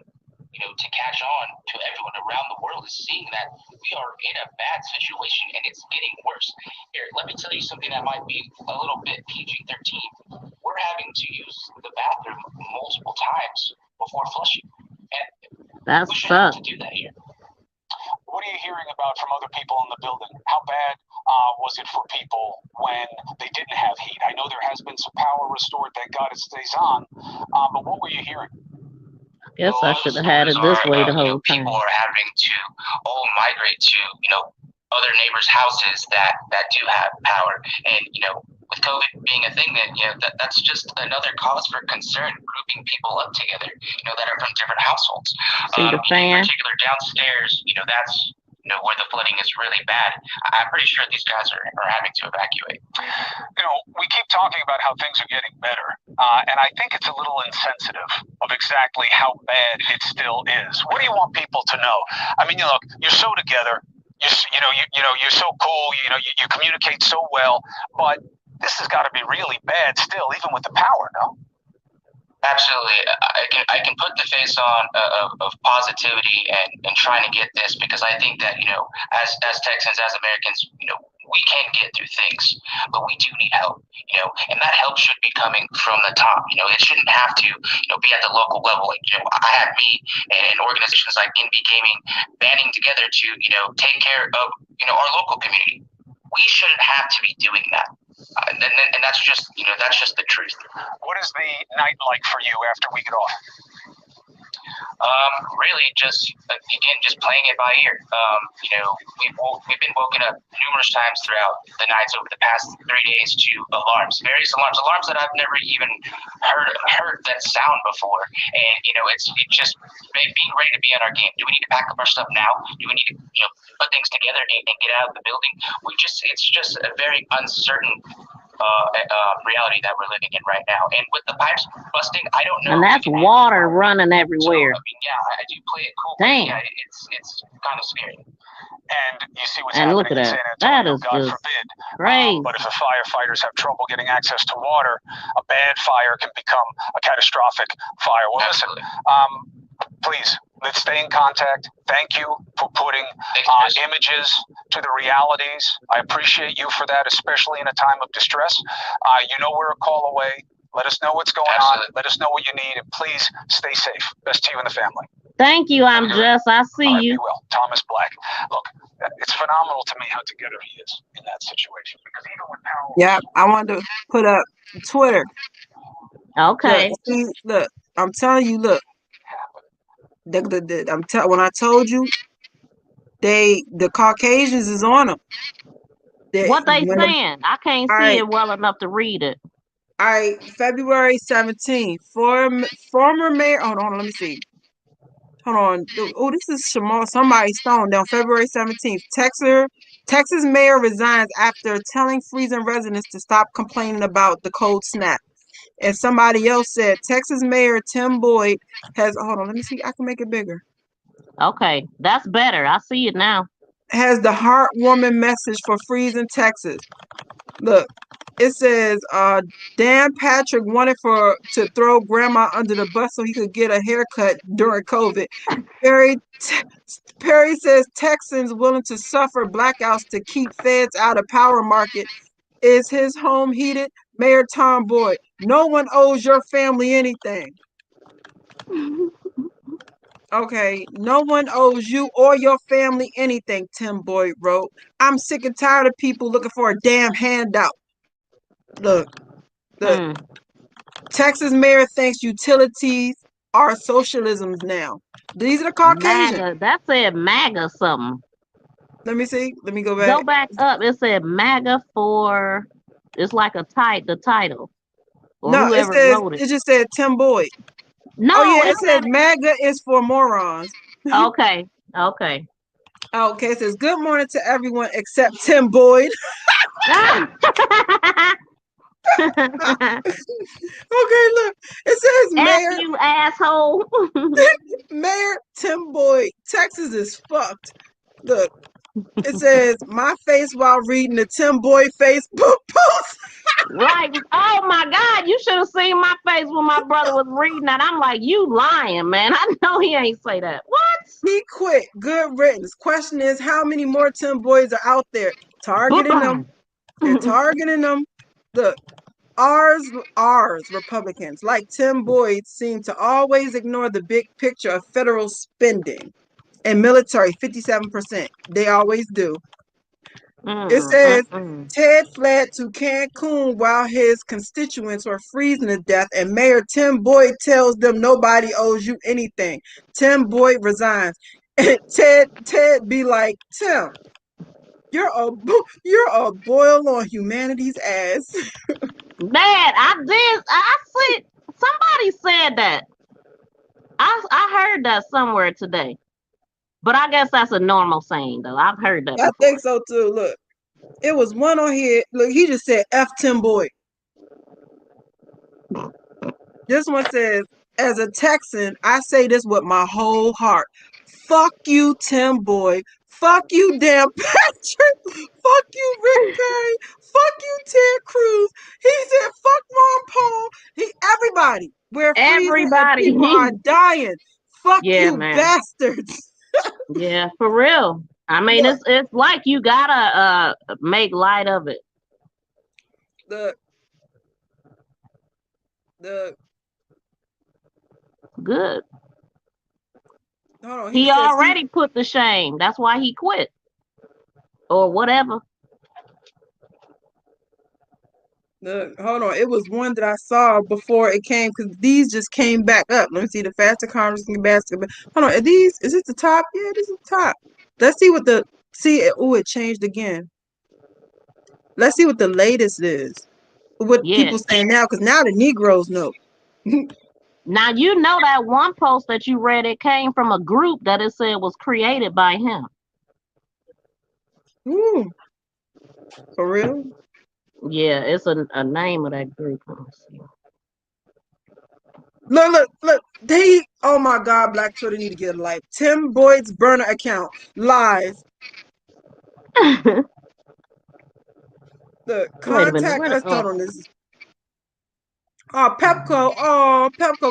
to catch on to everyone around the world, is seeing that we are in a bad situation and it's getting worse. Here, let me tell you something that might be a little bit PG-13. We're having to use the bathroom multiple times before flushing. And we shouldn't have to do that here. What are you hearing about from other people in the building? How bad was it for people when they didn't have heat? I know there has been some power restored. Thank God it stays on. But what were you hearing? Guess I should have had it this way the whole time. People are having to all migrate to, other neighbors' houses that do have power. And, with COVID being a thing, that's just another cause for concern, grouping people up together, that are from different households. See the fan? In particular, downstairs, that's where the flooding is really bad. I'm pretty sure these guys are having to evacuate. We keep talking about how things are getting better, and I think it's a little insensitive of exactly how bad it still is. What do you want people to know? I mean, look, you're so together. You're so cool. You communicate so well, but this has got to be really bad still, even with the power, no? Absolutely. I can put the face on of positivity and trying to get this, because I think that, as Texans, as Americans, we can get through things, but we do need help, and that help should be coming from the top. It shouldn't have to, be at the local level. Like, I have me and organizations like NB Gaming banding together to, take care of, our local community. We shouldn't have to be doing that. And that's just, the truth. What is the night like for you after we get off? Really just, again, just playing it by ear. We've been woken up numerous times throughout the nights over the past 3 days to various alarms that I've never even heard that sound before. And, it's just being ready to be on our game. Do we need to pack up our stuff now? Do we need to, put things together and get out of the building? It's just a very uncertain reality that we're living in right now. And with the pipes busting, I don't know. And that's water running everywhere. So, I do play it cool. Damn. Yeah, it's kind of scary. And you see what's And happening look at in that. San Antonio, That is God just forbid. crazy. But if the firefighters have trouble getting access to water, a bad fire can become a catastrophic fire. Well, Absolutely. listen, please, let's stay in contact. Thank you for putting images to the realities. I appreciate you for that, especially in a time of distress. We're a call away. Let us know what's going Absolutely. on. Let us know what you need, and please stay safe. Best to you and the family. Thank you. I'm Jess. I see All right, you. be well. Thomas Black. Look, it's phenomenal to me how together he is in that situation. Because even when Powell. Yep, I wanted to put up Twitter. Okay. Look, see, look, I'm telling you, look. When I told you, the Caucasians is on them. What they saying? I can't see it well enough to read it. All right, February 17th, former mayor. Hold on, let me see. Hold on. Oh, this is somebody Stone down February 17th. Texas mayor resigns after telling freezing residents to stop complaining about the cold snap. And somebody else said Texas Mayor Tim Boyd has. Hold on, let me see. I can make it bigger. Okay, that's better. I see it now. Has the heartwarming message for freezing Texas. Look, it says, Dan Patrick wanted to throw grandma under the bus so he could get a haircut during COVID. Perry says Texans willing to suffer blackouts to keep feds out of power market. Is his home heated? Mayor Tom Boyd. No one owes your family anything. Okay, no one owes you or your family anything, Tim Boyd wrote. I'm sick and tired of people looking for a damn handout. Look, Texas mayor thinks utilities are socialisms now. These are the Caucasians. MAGA. That said MAGA something. Let me see. Let me go back. Go back up. It said MAGA for. It's like the title. Or No, whoever wrote it. It just said Tim Boyd. No, oh yeah, it says MAGA is for morons. Okay. Okay, it says good morning to everyone except Tim Boyd. Okay, look. It says Mayor. You asshole. Mayor Tim Boyd. Texas is fucked. Look. It says my face while reading the Tim Boyd Facebook post. Right. Oh my God. You should have seen my face when my brother was reading that. I'm like, you lying, man. I know he ain't say that. What? He quit. Good riddance. Question is, how many more Tim Boyds are out there targeting them? They're targeting them. Look, ours Republicans, like Tim Boyd, seem to always ignore the big picture of federal spending and military, 57%. They always do. It says Ted fled to Cancun while his constituents were freezing to death, and Mayor Tim Boyd tells them nobody owes you anything. Tim Boyd resigns. And Ted be like, Tim, you're a boil on humanity's ass. Man, I said somebody said that. I heard that somewhere today. But I guess that's a normal saying though. I've heard that before. I think so too. Look. It was one on here. Look, he just said F Tim Boyd. This one says, as a Texan, I say this with my whole heart. Fuck you, Tim Boyd. Fuck you, Dan Patrick. Fuck you, Rick Perry. Fuck you, Ted Cruz. He said, fuck Ron Paul. Everybody. We're freezing and people are dying. Fuck you, man. Bastards. Yeah, for real. I mean, it's like you gotta make light of it. Good. He already put to shame. That's why he quit. Or whatever. Hold on. It was one that I saw before it came because these just came back up. Let me see the faster conversation basketball. Hold on. Is it the top? Yeah, this is the top. Let's see what it changed again. Let's see what the latest is. What people say now, because now the Negroes know. Now you know that one post that you read, it came from a group that it said was created by him. Ooh. For real? Yeah, it's a name of that group. Look. Oh my God, Black Twitter need to get a life. Tim Boyd's burner account lies. Look, contact us on this. Oh, Pepco,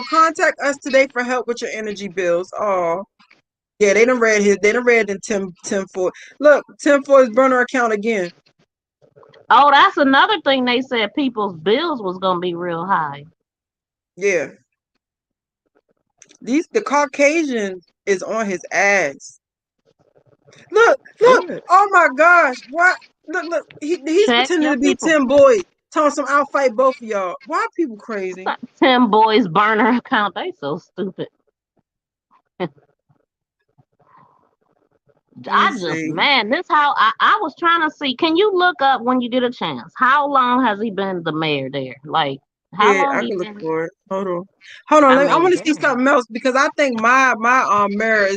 contact us today for help with your energy bills. Oh, yeah, they done read in Tim Ford. Look, Tim Ford's burner account again. Oh, that's another thing they said people's bills was gonna be real high. Yeah. The Caucasian is on his ass. Look. Good. Oh my gosh. What? Look. He's Check pretending your to be people. Tim Boyd. Telling some I'll fight both of y'all. Why are people crazy? Tim Boys burner account. They so stupid. Let me I just see. man, this how I was trying to see. Can you look up when you get a chance? How long has he been the mayor there? Like how Yeah, long I he can look been? for it. Hold on. Hold on. I I mean, want to see damn. something else because I think my mirror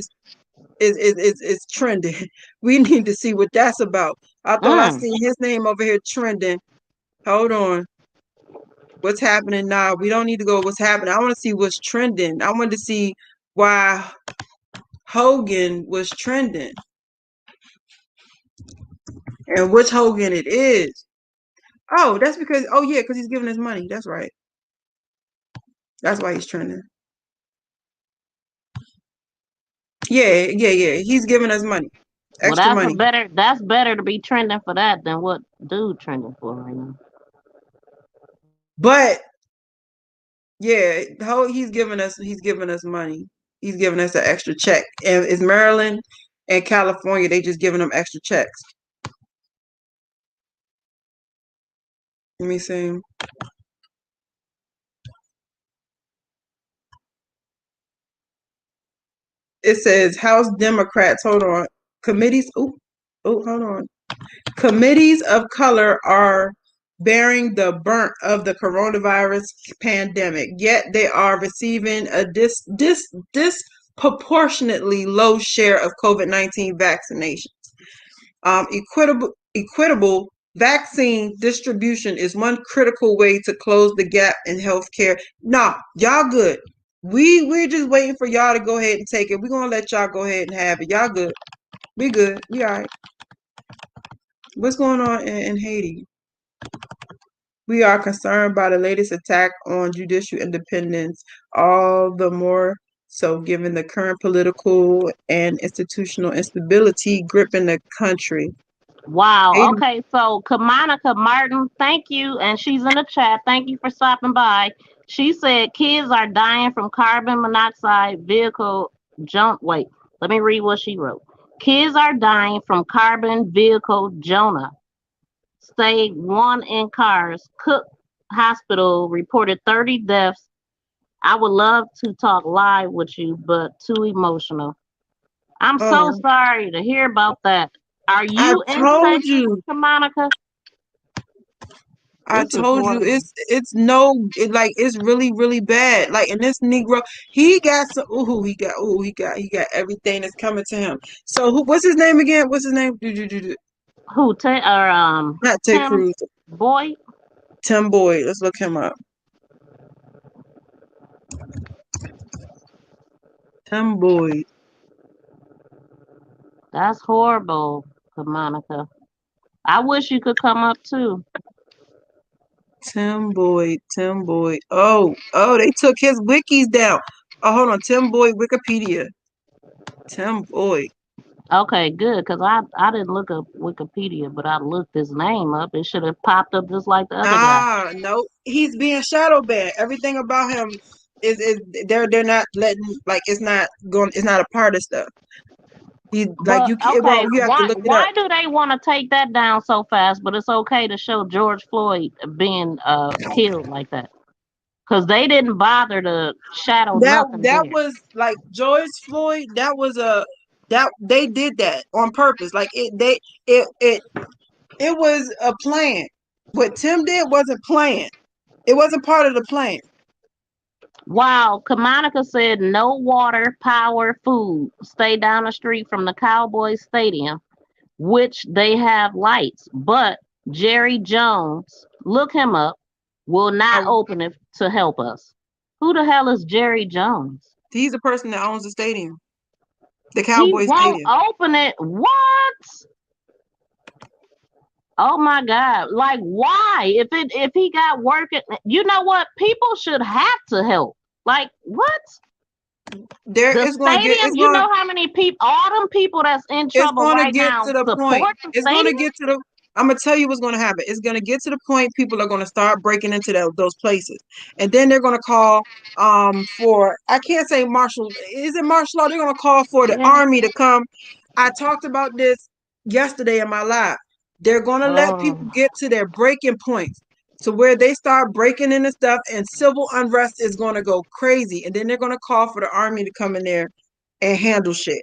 is trending. We need to see what that's about. I thought I Mm. seen his name over here trending. Hold on. What's happening now? We don't need to go what's happening. I want to see what's trending. I want to see why Hogan was trending and which Hogan it is. Oh, that's because yeah, because he's giving us money. That's right. That's why he's trending. Yeah. He's giving us money. Well, Extra money. that's better to be trending for that than what dude trending for right now. But yeah, he's giving us money. He's giving us an extra check. And it's Maryland and California, they just giving them extra checks. Let me see. It says House Democrats, hold on. Committees, hold on. Committees of color are bearing the brunt of the coronavirus pandemic, yet they are receiving a disproportionately low share of COVID-19 vaccinations. Equitable vaccine distribution is one critical way to close the gap in healthcare. Nah, y'all good. We're just waiting for y'all to go ahead and take it. We're gonna let y'all go ahead and have it. Y'all good. We good. We all right. What's going on in Haiti? We are concerned by the latest attack on judicial independence, all the more so given the current political and institutional instability gripping the country. Wow. Haiti, Okay, so Kamonica Martin, thank you, and she's in the chat. Thank you for stopping by. She said kids are dying from carbon monoxide vehicle jump. Wait, let me read what she wrote. Kids are dying from carbon vehicle Jonah. Stay one in cars. Cook Hospital reported 30 deaths. I would love to talk live with you, but too emotional. I'm so oh, sorry to hear about that. Are I you in told Texas, you. Monica? I This is told you horrible. like it's really bad. Like and this Negro, he got some he got everything that's coming to him. So what's his name again? What's his name? Who? Or Not Ted Tim Cruz. Boyd? Tim Boyd. Let's look him up. Tim Boyd. That's horrible, Monica. I wish you could come up too. Tim Boyd. Tim Boyd. Oh, they took his wikis down. Oh, hold on. Tim Boyd Wikipedia. Tim Boyd. Okay, good, because I didn't look up Wikipedia, but I looked his name up. It should have popped up just like the other guy. Nah, no, he's being shadow banned. Everything about him is they're not letting like it's not a part of stuff. He like But you can't okay, bro, you have to look it up. why do they want to take that down so fast? But it's okay to show George Floyd being killed like that because they didn't bother to shadow nothing That there. was like George Floyd, that was a that they did that on purpose. Like it was a plan. What Tim did wasn't planned. It wasn't part of the plan. Wow, Kamonica said no water, power, food. Stay down the street from the Cowboys Stadium, which they have lights. But Jerry Jones, look him up, will not Oh, open it to help us. Who the hell is Jerry Jones? he's the person that owns the stadium, the He Cowboy won't Stadium. open it. What? Oh my God. Like why? If he got working, you know what? People should have to help. Like what? There The it's going to get stadium, you know how many people, all them people that's in it's trouble going to right get now to the point. support the It's going to stadium? get to the I'm gonna tell you what's gonna happen. It's gonna get to the point people are gonna start breaking into those places, and then they're gonna call for, I can't say martial. Is it martial law? They're gonna call for the Yeah. army to come. I talked about this yesterday in my live. They're gonna let people Oh, get to their breaking points, to where they start breaking into stuff, and civil unrest is gonna go crazy, and then they're gonna call for the army to come in there and handle shit.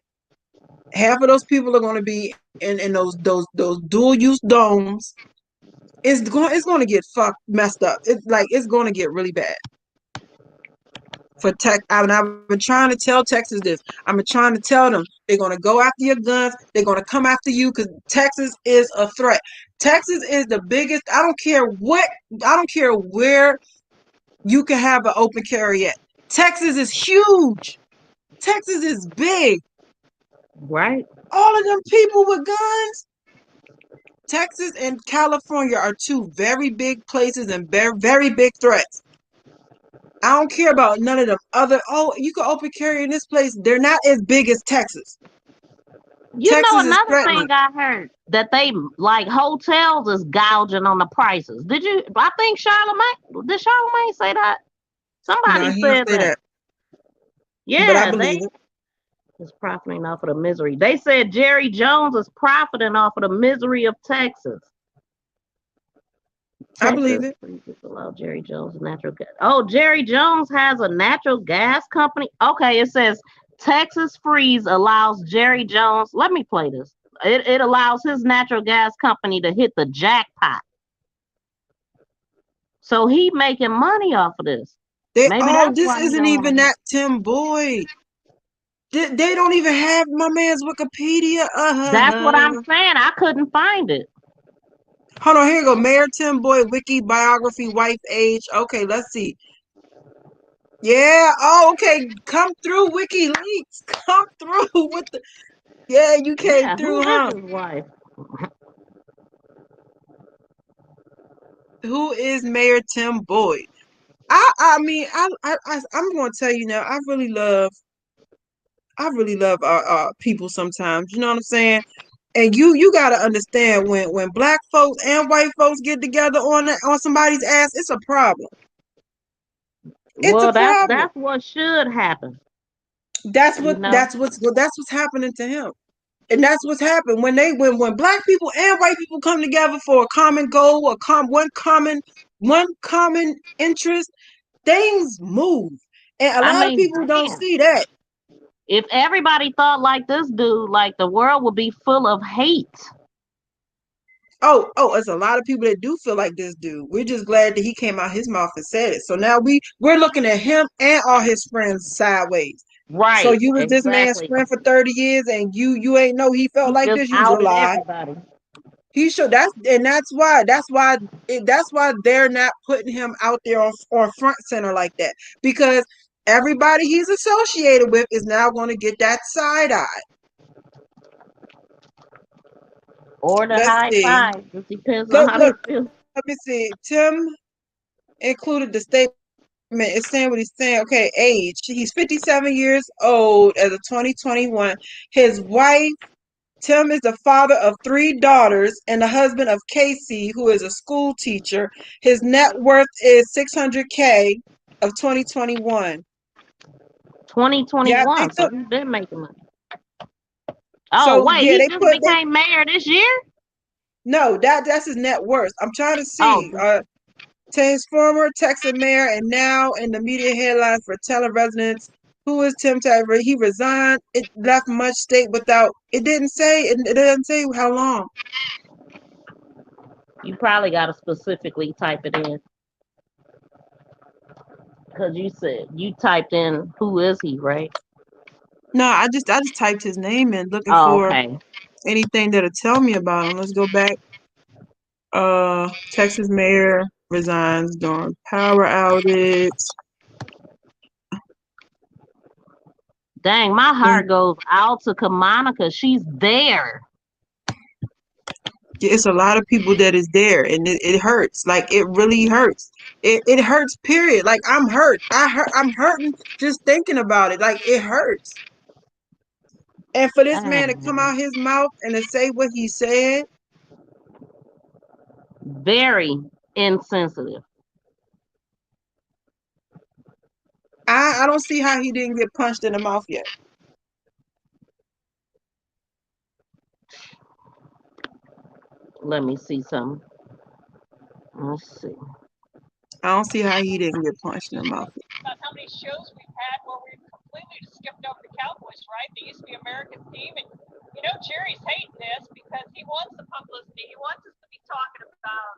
Half of those people are going to be in those dual use domes. It's going to get fucked messed up. It's like it's going to get really bad for tech. I've been trying to tell Texas this. I've been trying to tell them they're going to go after your guns. They're going to come after you because Texas is a threat. Texas is the biggest. I don't care what. I don't care where you can have an open carry at. Texas is huge. Texas is big. right. All of them people with guns. Texas and California are two very big places and very, very big threats. I don't care about none of them other. Oh, you can open carry in this place. They're not as big as Texas. You know Texas is another threatening. thing I heard that they like hotels is gouging on the prices. Did you? I think Charlemagne say that? No, Somebody he didn't said say that. that, but I Yeah, they believe it. is profiting off of the misery. They said Jerry Jones is profiting off of the misery of Texas. I believe Texas it. freezes allow Jerry Jones natural gas. Oh, Jerry Jones has a natural gas company. Okay, it says Texas freeze allows Jerry Jones. Let me play this. It allows his natural gas company to hit the jackpot. So he making money off of this. Maybe that's This why he isn't don't want even to. that Tim Boyd. They don't even have my man's Wikipedia. That's what I'm saying. I couldn't find it. Hold on, here you go. Mayor Tim Boyd, wiki, biography, wife, age. Okay, let's see. Yeah. Oh, okay. Come through, WikiLeaks. Come through with the. Yeah, you came Yeah, who through, is huh? his wife? Who is Mayor Tim Boyd? I mean, I'm going to tell you now. I really love our people sometimes. You know what I'm saying? And you got to understand when black folks and white folks get together on somebody's ass, it's a problem. It's a Well, that's problem. that's what should happen. That's You what know. that's what's happening to him. And that's what's happened when black people and white people come together for a common goal, one common interest, things move. And a I lot of mean, people don't damn. see that. If everybody thought like this dude, like the world would be full of hate. Oh, it's a lot of people that do feel like this dude. We're just glad that he came out his mouth and said it. So now we're looking at him and all his friends sideways. So Right, you was this man's exactly. friend for 30 years and you ain't know he felt He like just this. You's a outed lie. everybody. He should. That's why they're not putting him out there on front center like that, because everybody he's associated with is now going to get that side eye. Or the Let's high see. five. Just depends on Look, how they look. feel. Let me see. Tim included the statement. It's saying what he's saying. Okay, age. He's 57 years old as of 2021. His wife, Tim, is the father of three daughters and the husband of Casey, who is a school teacher. His net worth is 600K of 2021. Yeah, they 2021. So took. he's been making money. Oh, So wait, yeah, he they just put they. became mayor this year? No, that's his net worth. I'm trying to Oh, see. Tame's former Texas mayor and now in the media headlines for telling residents who is Tim Taver. He resigned. It left much state without. It didn't say. It didn't say how long. you probably got to specifically type it in. Because you said you typed in who is he, right? No, I just typed his name in looking Oh, for okay. anything that'll tell me about him. Let's go back. Texas mayor resigns during power outage. Dang, my heart goes out to Kamonica. She's there. It's a lot of people that is there, and it hurts. Like it really hurts. It hurts. Period. Like I'm hurt. I'm hurting just thinking about it. Like it hurts. And for this man to Dang, come man. out his mouth and to say what he said, Very insensitive. I don't see how he didn't get punched in the mouth yet. Let me see something. Let's see. I don't see how he didn't get punched in the mouth yet. About how many shows we've had where we've completely just skipped over the Cowboys, right? They used to be America's team, and Jerry's hating this because he wants the publicity. He wants us to be talking about.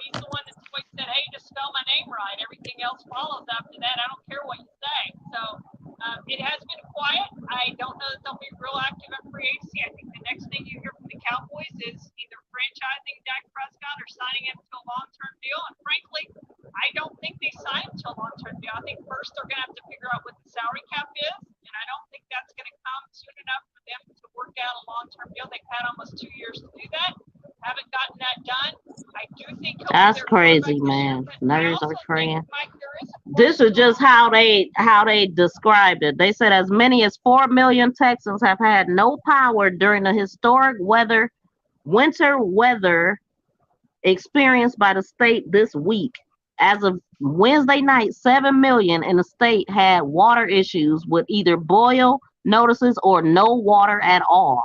He's the one that's always said, "Hey, just spell my name right. Everything else follows after that. I don't care what you say." So it has been quiet. I don't know that they'll be real active in free agency. I think the next thing you hear from the Cowboys is either franchising Dak Prescott or signing him to a long-term deal. And frankly, I don't think they sign him to a long-term deal. I think first they're going to have to figure out what the salary cap is, and I don't think that's going to come soon enough for them to work out a long-term deal. They've had almost 2 years to do that. Haven't gotten that done. I do think That's crazy, man. Nerves are training. This is just how they described it. They said as many as 4 million Texans have had no power during the historic winter weather experienced by the state this week. As of Wednesday night, 7 million in the state had water issues with either boil notices or no water at all.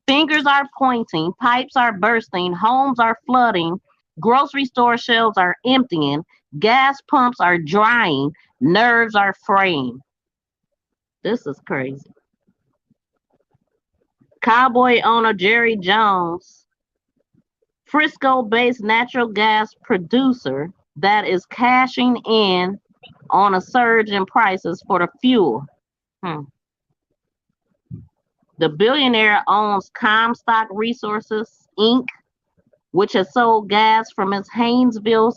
Fingers are pointing, pipes are bursting, homes are flooding, grocery store shelves are emptying, gas pumps are drying, nerves are fraying. This is crazy. Cowboy owner Jerry Jones, Frisco-based natural gas producer that is cashing in on a surge in prices for the fuel. The billionaire owns Comstock Resources, Inc., which has sold gas from its Haynesville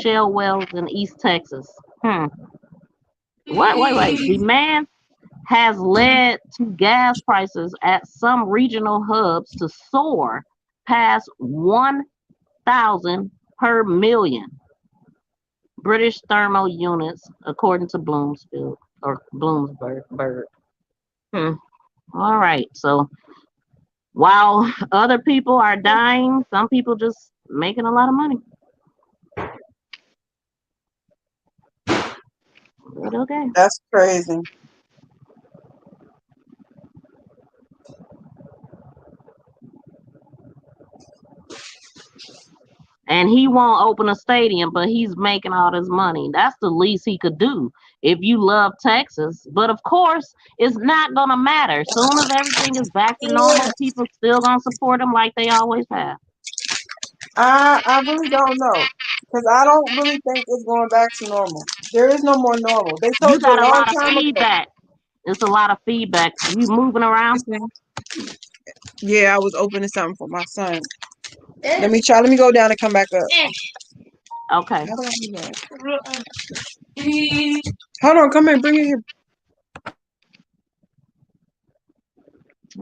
shale wells in East Texas. Wait. Demand has led to gas prices at some regional hubs to soar past 1,000 per million British thermal units, according to Bloomsburg. All right, so while other people are dying, some people just making a lot of money. But okay. That's crazy. And he won't open a stadium, but he's making all this money. That's the least he could do if you love Texas. But of course, it's not gonna matter. Soon as everything is back to normal, people still gonna support him like they always have. I really don't know because I don't really think it's going back to normal. There is no more normal. They You told you got a a long lot of time ago. feedback. It's a lot of feedback. You moving around? Yeah, I was opening something for my son. Let me try. Let me go down and come back up. Okay. How do I do that? Hold on, come here, bring it here.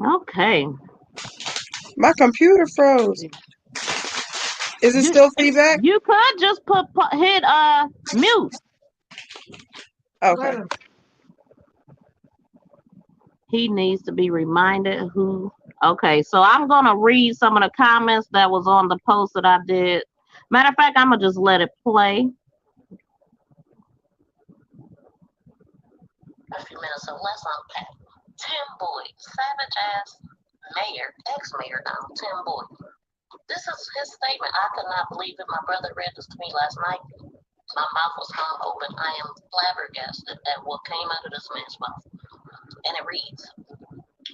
Okay. My computer froze. Is it still feedback? You could just hit mute. Okay. He needs to be reminded who. Okay, so I'm gonna read some of the comments that was on the post that I did. Matter of fact, I'm gonna just let it play. A few minutes or less unpack. Tim Boyd, savage ass mayor, ex-mayor now, Tim Boyd. This is his statement. I could not believe it. My brother read this to me last night. My mouth was hung open. I am flabbergasted at what came out of this man's mouth. And it reads,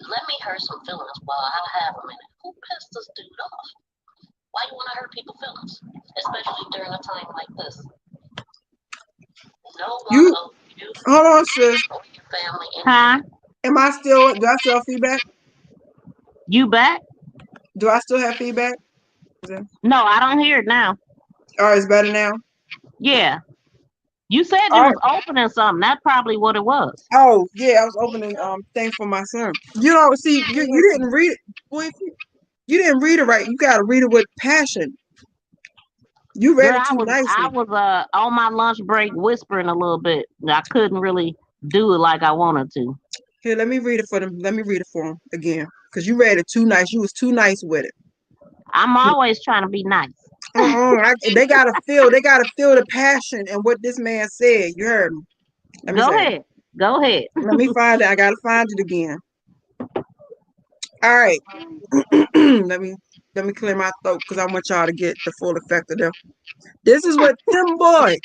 let me hurt some feelings while I have a minute. Who pissed this dude off? Why you want to hurt people's feelings? Especially during a time like this. No one of you. Hold on, sis. Or your family. Huh? Do I still have feedback? You back? Do I still have feedback? No, I don't hear it now. Oh, it's better now? Yeah. You said you was opening something. That's probably what it was. Oh, yeah, I was opening thing for my son. You know, see, you didn't read it. Boy, you didn't read it right. You gotta read it with passion. You read it too nicely. I was on my lunch break whispering a little bit. I couldn't really do it like I wanted to. Here, let me read it for them. Let me read it for them again. Because you read it too nice. You was too nice with it. I'm always trying to be nice. They gotta feel the passion and what this man said. You heard me. Let me Go say. ahead. Go ahead. Let me find it. I gotta find it again. All right. let me clear my throat because I want y'all to get the full effect of them. This is what Tim Boy.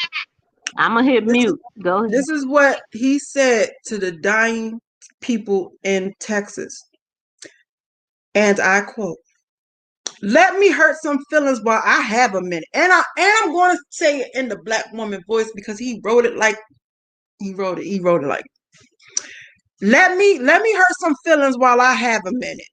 I'm gonna hit This is mute. Go ahead. this is what he said to the dying people in Texas, and I quote: "Let me hurt some feelings while I have a minute." And I'm going to say it in the black woman voice because he wrote it like he wrote it. He wrote it like, "Let me hurt some feelings while I have a minute.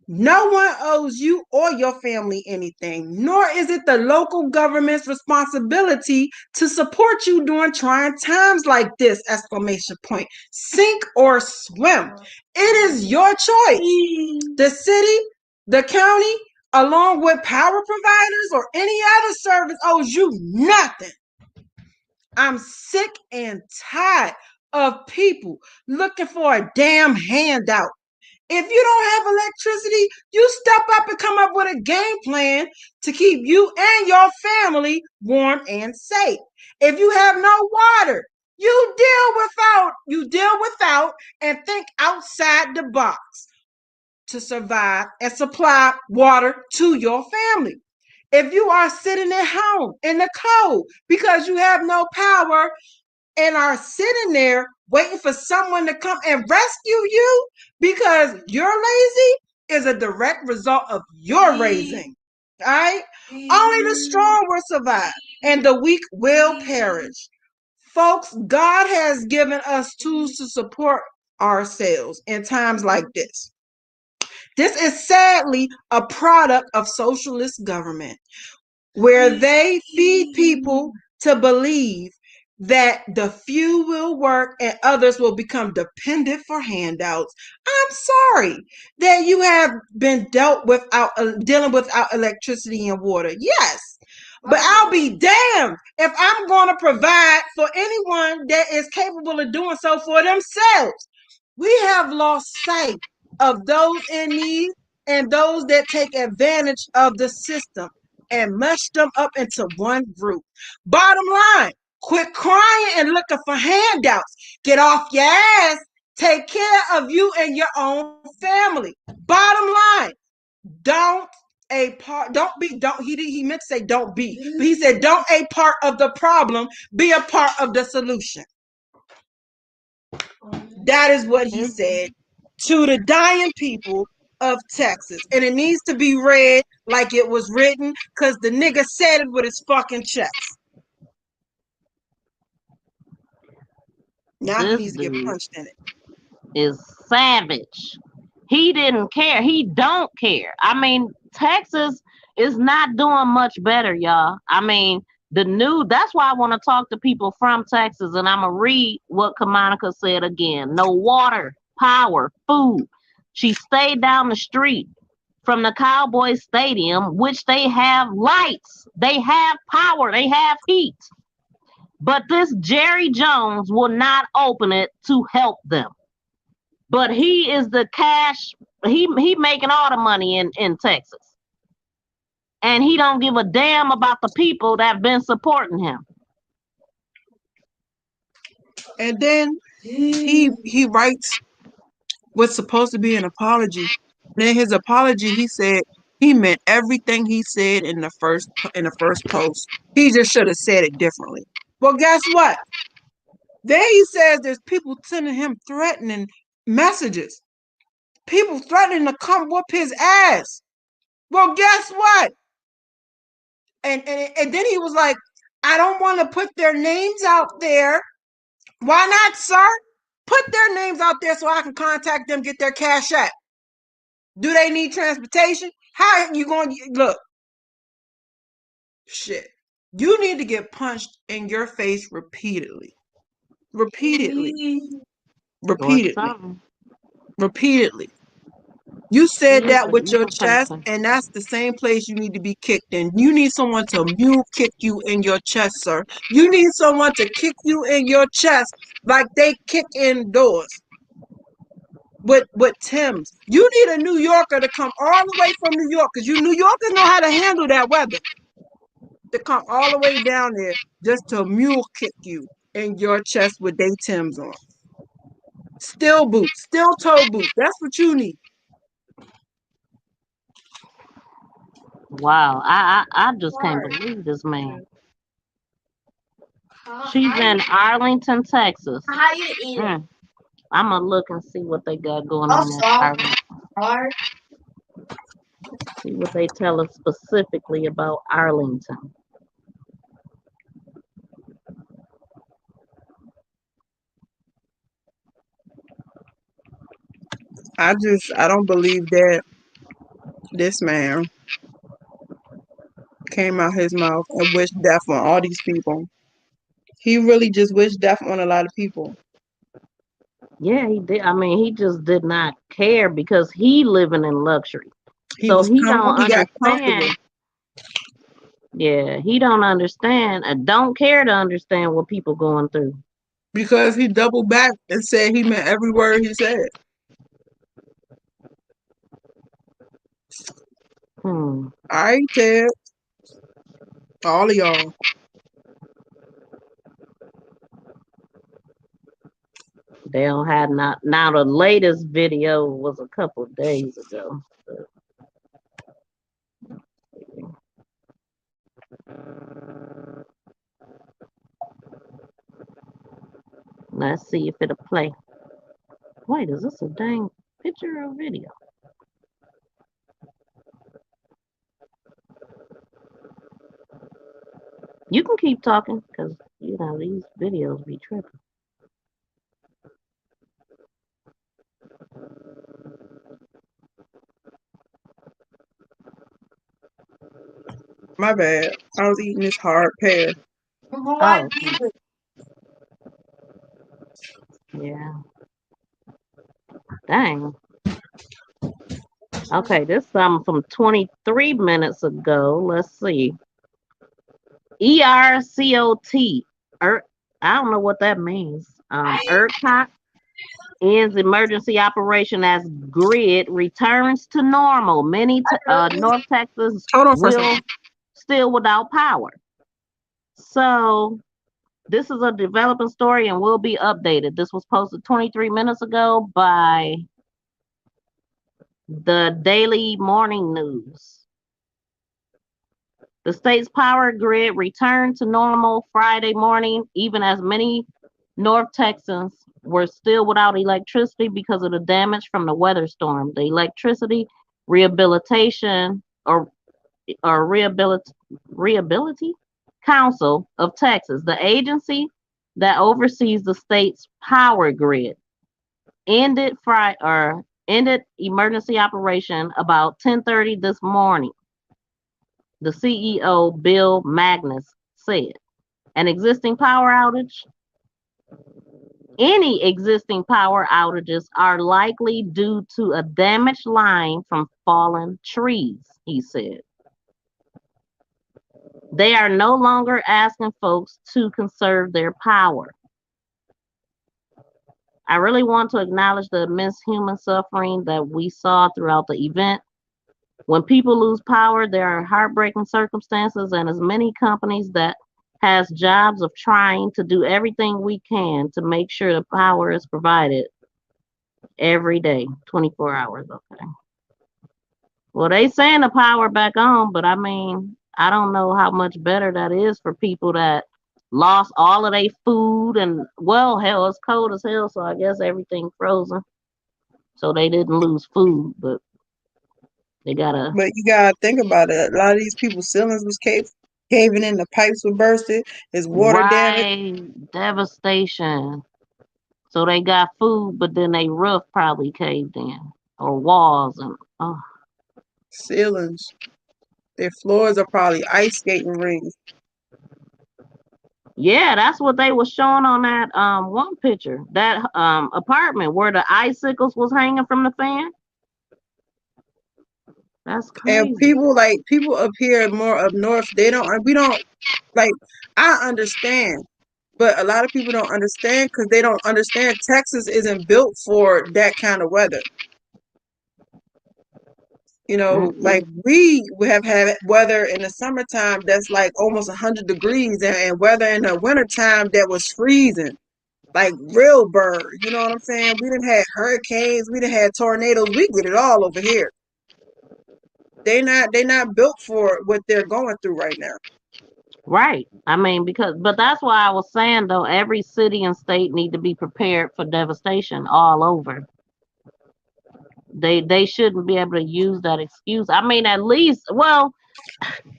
No one owes you or your family anything, nor is it the local government's responsibility to support you during trying times like this! Exclamation point. Sink or swim. It is your choice. The city, the county, along with power providers or any other service owes you nothing. I'm sick and tired of people looking for a damn handout. If you don't have electricity, you step up and come up with a game plan to keep you and your family warm and safe. If you have no water, you deal without and think outside the box to survive and supply water to your family. If you are sitting at home in the cold because you have no power and are sitting there waiting for someone to come and rescue you because you're lazy is a direct result of your raising. All right? Only the strong will survive and the weak will perish. Folks, God has given us tools to support ourselves in times like this. This is sadly a product of socialist government where they feed people to believe that the few will work and others will become dependent for handouts. I'm sorry that you have been dealing without electricity and water. Yes. But I'll be damned if I'm going to provide for anyone that is capable of doing so for themselves. We have lost sight of those in need and those that take advantage of the system and mush them up into one group. Bottom line, quit crying and looking for handouts. Get off your ass. Take care of you and your own family. Bottom line, don't he meant to say don't be, but he said don't a part of the problem, be a part of the solution. That is what he said to the dying people of Texas. And it needs to be read like it was written because the nigga said it with his fucking chest. Now he This needs to get dude punched in it. is savage. He didn't care. He don't care. I mean, Texas is not doing much better, y'all. I mean, that's why I want to talk to people from Texas, and I'm going to read what Kamonica said again. No water, power, food. She stayed down the street from the Cowboy Stadium, which they have lights, they have power, they have heat. But this Jerry Jones will not open it to help them. But he is the cash. He making all the money in Texas, and he don't give a damn about the people that have been supporting him. And then he writes what's supposed to be an apology. And in his apology, he said he meant everything he said in the first post. He just should have said it differently. Well, guess what? Then he says there's people sending him threatening messages. People threatening to come whoop his ass. Well, guess what? And then he was like, I don't want to put their names out there. Why not, sir? Put their names out there so I can contact them, get their cash app. Do they need transportation? How are you going to look? Shit. You need to get punched in your face repeatedly. Repeatedly. Or Repeatedly. something. Repeatedly. You said that with You your can finish chest, it. and that's the same place you need to be kicked in. You need someone to mule kick you in your chest, sir. You need someone to kick you in your chest like they kick in doors with Tim's. You need a New Yorker to come all the way from New York because you New Yorkers know how to handle that weather. to come all the way down there just to mule kick you in your chest with their Timbs on. Steel boots, steel toe boots. That's what you need. Wow. I just can't believe this man. She's in Arlington, Texas. How you eat it? I'm gonna look and see what they got going on in Arlington. See what they tell us specifically about Arlington. I don't believe that this man came out his mouth and wished death on all these people. He really just wished death on a lot of people. Yeah, he did. I mean, he just did not care because he living in luxury. He So was he don't he got comfortable. understand. Yeah, he don't understand. Don't care to understand what people going through. Because he doubled back and said he meant every word he said. Hmm. All right, Ted. All of y'all. They don't have not now. The latest video was a couple days ago. Let's see if it'll play. Wait, is this a dang picture or video? You can keep talking because you know these videos be tripping. My bad. I was eating this hard pear. Oh, okay. Yeah. Dang. Okay, this something from 23 minutes ago. Let's see. ERCOT. I don't know what that means. ERCOT ends emergency operation as grid returns to normal. Many North Texas Hold on for a will second. still without power. So this is a developing story and will be updated. This was posted 23 minutes ago by the Daily Morning News. The state's power grid returned to normal Friday morning, even as many North Texans were still without electricity because of the damage from the weather storm. The Electricity Rehabilitation or Rehability Council of Texas, the agency that oversees the state's power grid, ended emergency operation about 10:30 this morning. The CEO, Bill Magnus, said any existing power outages are likely due to a damaged line from fallen trees, he said. They are no longer asking folks to conserve their power. I really want to acknowledge the immense human suffering that we saw throughout the event. When people lose power, there are heartbreaking circumstances, and as many companies that has jobs of trying to do everything we can to make sure the power is provided every day, 24 hours. Okay. Well, they saying the power back on, but I mean, I don't know how much better that is for people that lost all of their food and well, hell, it's cold as hell, so I guess everything frozen. So they didn't lose food, but they gotta. But you gotta think about it. A lot of these people's ceilings was caving in, the pipes were bursted, there's water damage. Right, devastation. So they got food, but then they roof probably caved in or walls and oh Ceilings. Their floors are probably ice skating rings. yeah, that's what they was showing on that one picture. That apartment where the icicles was hanging from the fan. That's And crazy. people up here more up north, we don't like, I understand, but a lot of people don't understand because they don't understand Texas isn't built for that kind of weather. You know, like Mm-mm. we have had weather in the summertime that's like almost 100 degrees, and weather in the wintertime that was freezing, like real bird. You know what I'm saying? We didn't have hurricanes, we didn't have tornadoes. We get it all over here. They not built for what they're going through right now. Right. I mean, but that's why I was saying though, every city and state need to be prepared for devastation all over. They shouldn't be able to use that excuse. I mean, at least, well,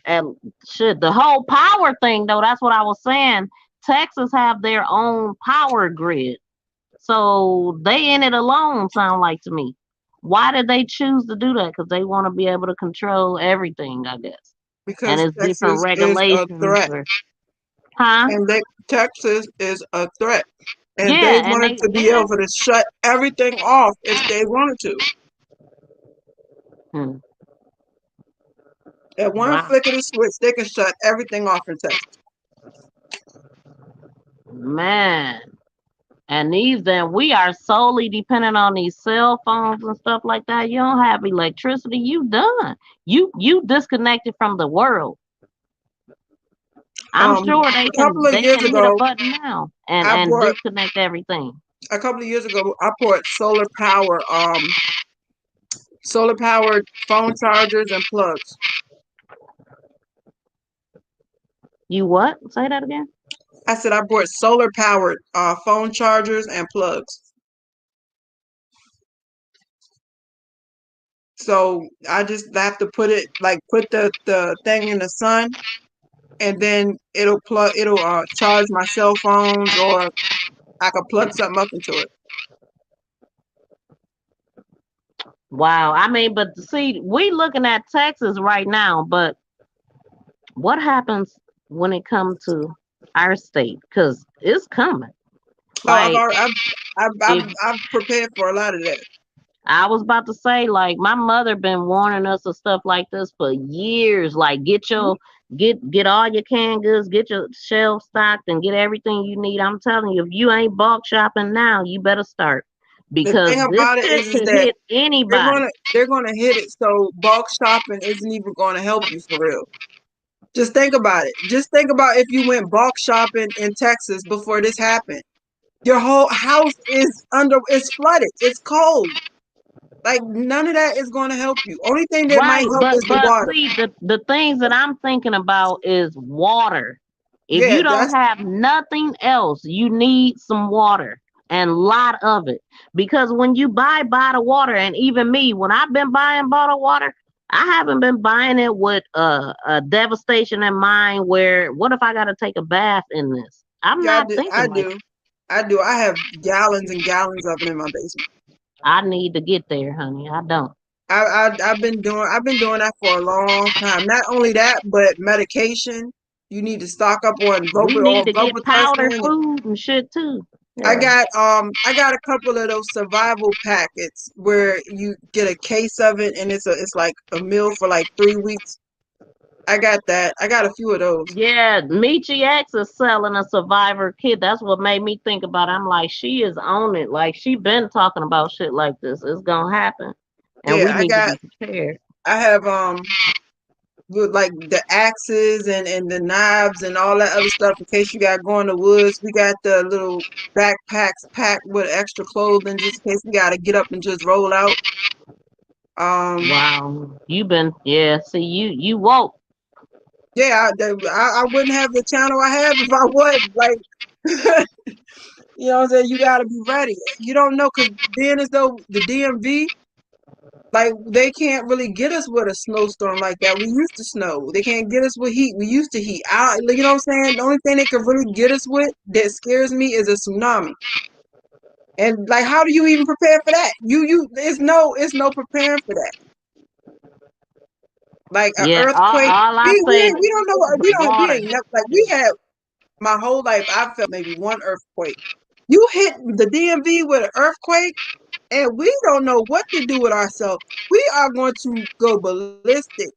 and should the whole power thing though, that's what I was saying. Texas have their own power grid. So they in it alone, sound like to me. Why did they choose to do that? Because they want to be able to control everything, I guess. And Because it's different Texas is a regulations threat, or huh? and Texas is a threat, and they Yeah, and wanted they to be able and to shut everything off if they wanted to. hmm, At one wow, flick of the switch, they can shut everything off in Texas. man. And these then we are solely dependent on these cell phones and stuff like that. You don't have electricity, you done. You disconnected from the world. I'm Um, sure a couple of they years can hit a ago, button now I and bought disconnect everything. a couple of years ago I bought solar powered phone chargers and plugs. You what? Say that again. I said I bought solar powered phone chargers and plugs. So I just have to put the thing in the sun, and then it'll charge my cell phones, or I could plug something up into it. Wow. I mean, but see, we looking at Texas right now, but what happens when it comes to our state? Because it's coming. Oh, I've Like already, if I've prepared for a lot of that. I was about to say, like my mother been warning us of stuff like this for years. Like get all your canned goods, get your shelf stocked, and get everything you need. I'm telling you, if you ain't bulk shopping now, you better start The because thing this about it shit is could that hit anybody. they're gonna hit it. So bulk shopping isn't even gonna help you for real. Just think about it. Just think about if you went bulk shopping in Texas before this happened. Your whole house is flooded. It's cold. Like none of that is going to help you. Only thing that might Right, help is the but water. see the things that I'm thinking about is water. If Yeah, you don't have nothing else, you need some water and lot of it. Because when you buy bottled water, and even me, when I've been buying bottled water, I haven't been buying it with a devastation in mind where what if I gotta take a bath in this? I'm yeah, not I thinking like do. I do. I have gallons and gallons of it in my basement. I need to get there, honey. I don't. I've been doing that for a long time. Not only that, but medication. You need to stock up on We need to get powder Robitussin. food and shit too. I Yeah. got I got a couple of those survival packets where you get a case of it, and it's like a meal for like 3 weeks. I got that. I got a few of those. Yeah, Michi X is selling a survivor kit. That's what made me think about it. I'm like, she is on it. Like she been talking about shit like this. It's gonna happen. And Yeah, we need to be prepared. I have with like the axes and the knives and all that other stuff in case you got to go in the woods. We got the little backpacks packed with extra clothing just in case we got to get up and just roll out. Um, Wow. You been yeah, see you woke. yeah, I wouldn't have the channel I have if I would like. You know what I'm saying? You got to be ready. You don't know because being as though the DMV, like they can't really get us with a snowstorm like that. We used to snow. They can't get us with heat. We used to heat. You know what I'm saying? The only thing they could really get us with that scares me is a tsunami. And like, how do you even prepare for that? It's no preparing for that. Like an Yeah, earthquake, all I say we don't know what the we water. ain't never like we had my whole life. I felt maybe one earthquake. You hit the DMV with an earthquake, and we don't know what to do with ourselves. We are going to go ballistic.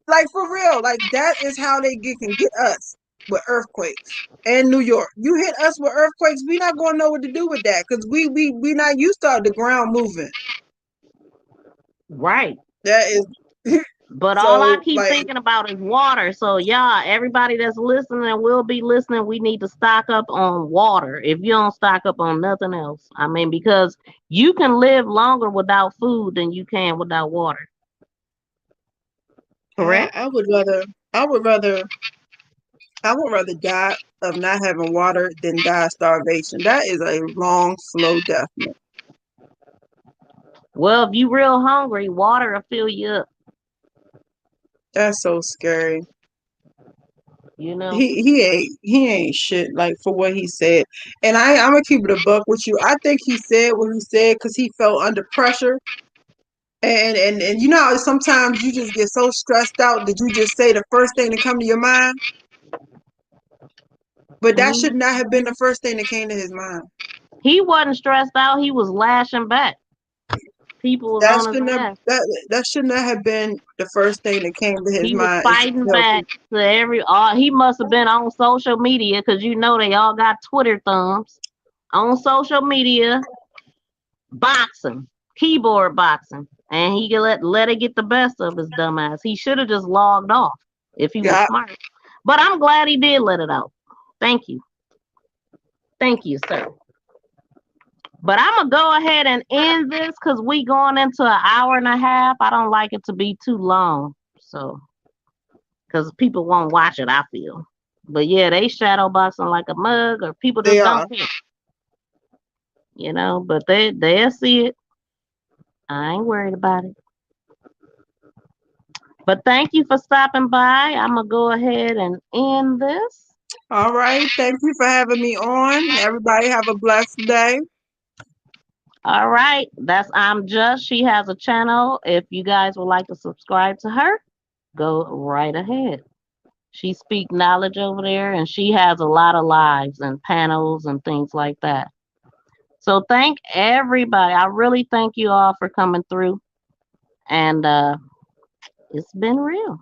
Like for real, like that is how they can get us with earthquakes. And New York, you hit us with earthquakes, we not going to know what to do with that because we not used to the ground moving. Right. That is But all I so keep like thinking about is water. So y'all, everybody that's listening and will be listening, we need to stock up on water. If you don't stock up on nothing else, I mean, because you can live longer without food than you can without water. Correct? I would rather I would rather I would rather die of not having water than die of starvation. That is a long, slow death. Well, if you real hungry, water will fill you up. That's so scary. You know. He ain't shit like for what he said. And I'm gonna keep it a buck with you. I think he said what he said because he felt under pressure. And you know how sometimes you just get so stressed out that you just say the first thing that come to your mind. But that should Mhm. not have been the first thing that came to his mind. He wasn't stressed out. He was lashing back. People was That on his shouldn't have ass. that should not have been the first thing that came to his He was mind is to fighting tell back people. to every. He must have been on social media because you know they all got Twitter thumbs on social media boxing, keyboard boxing, and he let it get the best of his dumb ass. He should have just logged off if he was Yeah, smart. But I'm glad he did let it out. Thank you, sir. But I'm gonna go ahead and end this because we going into an hour and a half. I don't like it to be too long, so because people won't watch it. I feel. But yeah, they shadow boxing like a mug, or people they just don't are. care, But they'll see it. I ain't worried about it. But thank you for stopping by. I'm gonna go ahead and end this. All right. Thank you for having me on. Everybody have a blessed day. All right, that's I'm Just. She has a channel. If you guys would like to subscribe to her, go right ahead. She speak knowledge over there, and she has a lot of lives and panels and things like that. So thank everybody. I really thank you all for coming through, and it's been real.